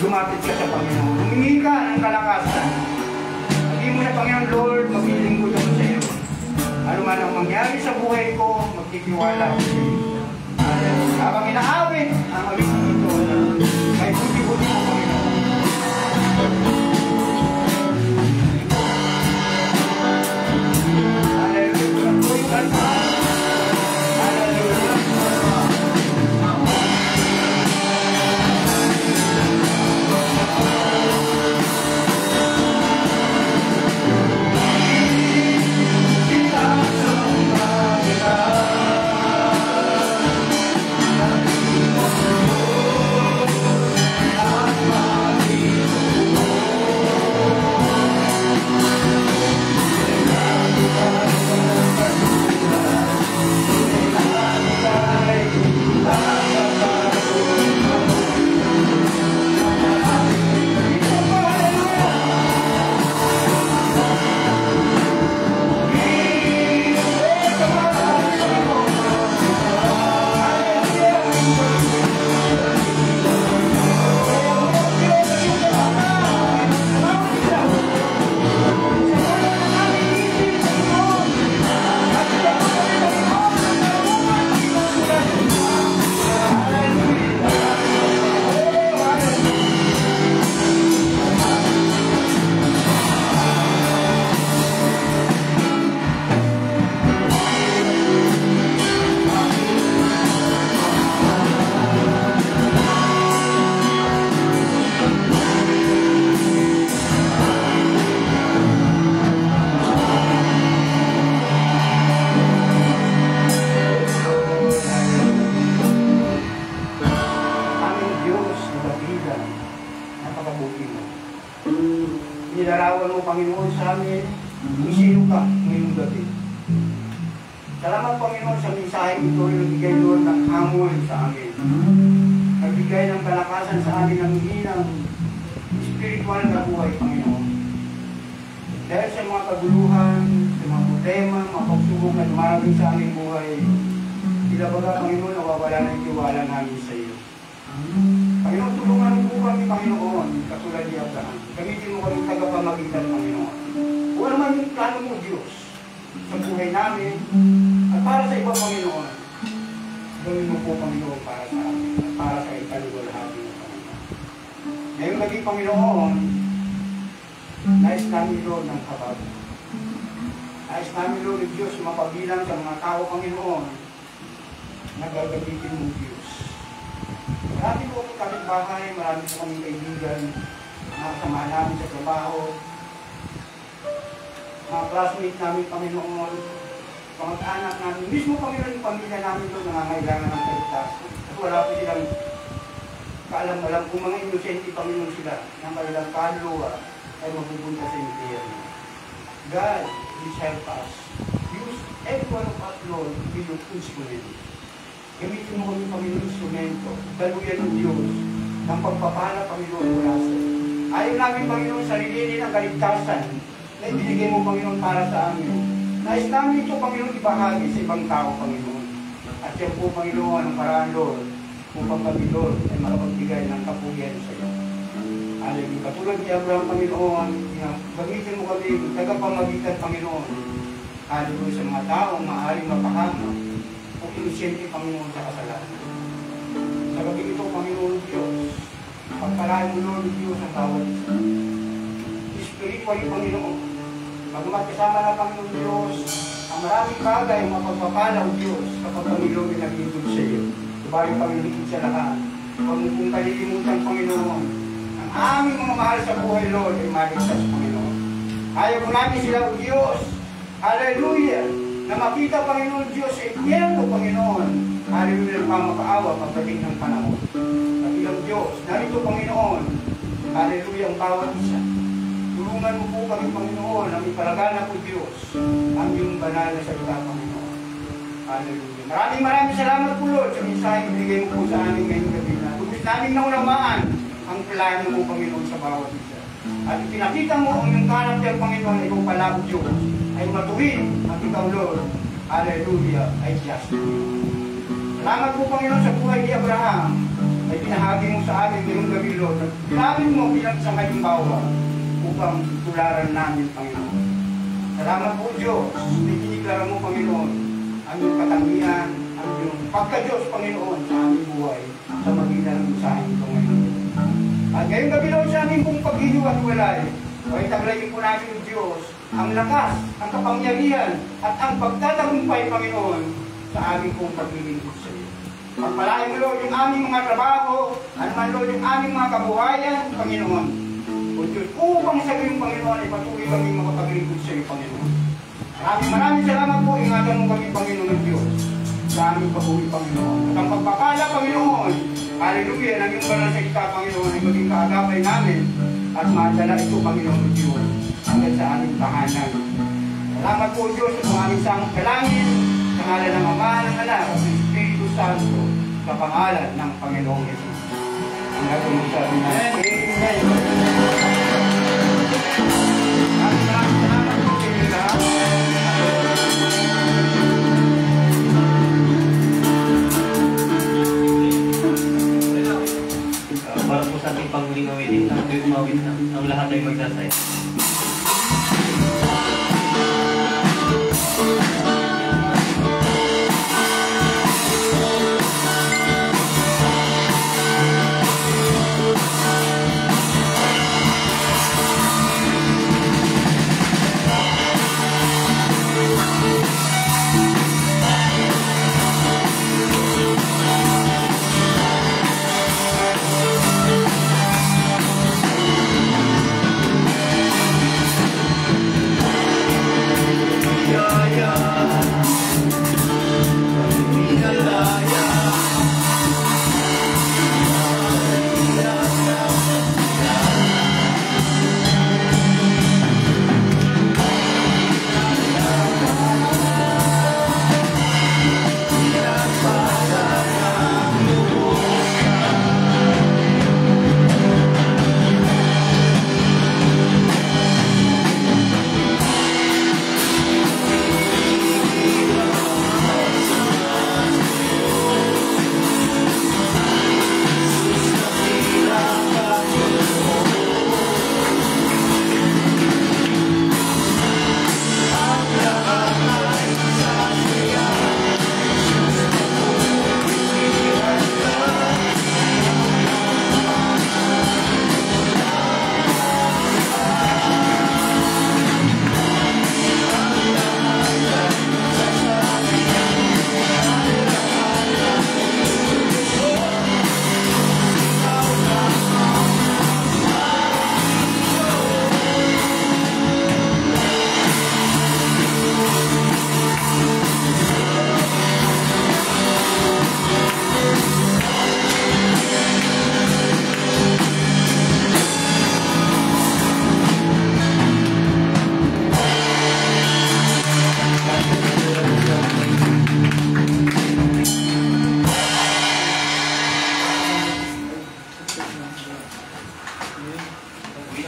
Speaker 1: lumapit ka sa Panginoon. Humingi ka ng kalakasan. Sabihin mo na, Panginoon Lord, maglilingkod ako sa iyo. Ano man ang mangyari sa buhay ko, magtitiwala ako sa iyo. Hallelujah. Habang inaawit ang awitin ito, may buti-buti mo, Panginoon. Hallelujah. Hallelujah. Nilarawan mo, Panginoon, sa amin kung sino ka ngayong gabi. Salamat, Panginoon, sa mensahe ito na nagbigay doon ng hamon sa amin. Nagbigay ng kalakasan sa amin ng hinang spiritual na buhay, Panginoon. Dahil sa mga kaguluhan, sa mga problema, mga pagsubok na dumarating sa aming buhay, tila baga, Panginoon, nawawala na yung tiwala namin sa iyo. Panginoon, tulungan mo po kami, Panginoon, katulad ni Abraham. Gamitin mo kami tagapamagitan, Panginoon. Kung ano man yung plano mo, Diyos, sa buhay namin, at para sa iba, Panginoon, gawin mo po, Panginoon, para sa amin, at para sa ikaluwalhati mo, Panginoon. Ngayong gabi, Panginoon, nais namin, Lord, ng kabag. Nais namin, Lord, Diyos, mapabilang sa mga tao, Panginoon, na gagamitin mo, Diyos. Marami po kami kapitbahay, marami po kami kaibigan, mga kasama namin sa trabaho, mga classmates namin, Panginoon, pamag-anak namin, mismo Panginoon yung pamilya namin doon nangangailangan ng kaligtasan. At wala po silang kaalam-alam kung mga inosente, Panginoon sila, ng kanilang kaluluwa ay mapupunta sa impyerno. God, please help us. Use every one of us, Lord, to be your instrument. Gamitin mo kami, Panginoon, instrumento. Daluyan ng Diyos ng pagpapala, Panginoon, mula sa iyo. Ayaw namin, Panginoon, sarilinin ang kaligtasan na ibinigay mo, Panginoon, para sa amin. Nais namin ito, Panginoon, ibahagi sa ibang tao, Panginoon. At yan po, Panginoon, ang paraan, Lord, upang kami, Lord, ay makapagbigay ng kapulian sa iyo. Hallelujah. Katulad ni Abraham, Panginoon, gamitin mo kami, tagapamagitan, Panginoon. Hallelujah, sa mga taong maaaring mapahama o inosente, Panginoon, sa kasalanan. Sa gabi ito, Panginoon Diyos, pagpalain mo, Lord Diyos, ang bawat isa. Spiritually, Panginoon, bagamat kasama na, Panginoon Diyos, ang maraming bagay ang mapagpapala, O Diyos, kapag Panginoon ay naglingkod sa iyo. Subalit, Panginoon, sa lahat. Huwag mo kong kalilimutan, Panginoon, ang aming mga mahal sa buhay, Lord, ay maligtas, Panginoon. Ayaw ko namin sila, O Diyos, hallelujah, na makita, Panginoon Diyos, ay tiyendo, Panginoon, hallelujah, ng pamapaawa pagdating ng panahon. Kabilang Diyos, narito, Panginoon, hallelujah, ang bawat isa. Tulungan mo po kami, Panginoon, ang ipalaganap, O Diyos, ang iyong banal na salita, Panginoon. Hallelujah. Maraming salamat po, Lord, sa mensahe ibigay mo po sa amin ngayong gabi na. Tubis namin naunamaan ang plano mo, Panginoon, sa bawat isa. At pinakita mo ang iyong karakter, Panginoon, ikaw pala, O Diyos, ay matuwid at ikaw, Lord, hallelujah, ay just. Salamat po, Panginoon, sa buhay ni Abraham, ay pinahagi mo sa amin ngayong gabi, Lord, at pinahagi mo bilang sa halimbawa upang tularan namin, Panginoon. Salamat po, Diyos, na kiniklara mo, Panginoon, ang iyong katangian, ang iyong pagka-Diyos, Panginoon, sa aming buhay, sa magitan ng mensahe ito ngayon. At ngayong gabi, Lord, sa aming pong paghihiwa-hiwalay, ay taglayin po namin, O Diyos, ang lakas, ang kapangyarihan, at ang pagtatagumpay, Panginoon, sa aming pong paglilingkod sa iyo. Pagpalain mo, Lord, yung aming mga trabaho, at man, Lord, yung aming mga kabuhayan, Panginoon. O Diyos, upang sa iyong Panginoon, ay patuloy kami makapaglingkod sa iyo, Panginoon. Maraming salamat po, ingatan mo kami, Panginoon Diyos, sa aming pag-uwi, Panginoon. At ang pagpapala, Panginoon, hallelujah, ng iyong banal salita, Panginoon, ay maging kaagapay namin, at madala ito, Panginoon Diyos, hanggang sa aming tahanan. Salamat po, Diyos, sa aming samang kalangin, sa ngalan ng Ama, ng Anak, at ng Espiritu Santo, sa pangalan ng Panginoong Jesus. Ang natin sabi na, Amen. Maraming salamat po sa inyo lahat.
Speaker 7: Para po sa ating panghuling awitin, ang lahat ay magsasaya.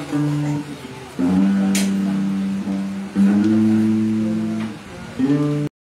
Speaker 1: Thank you.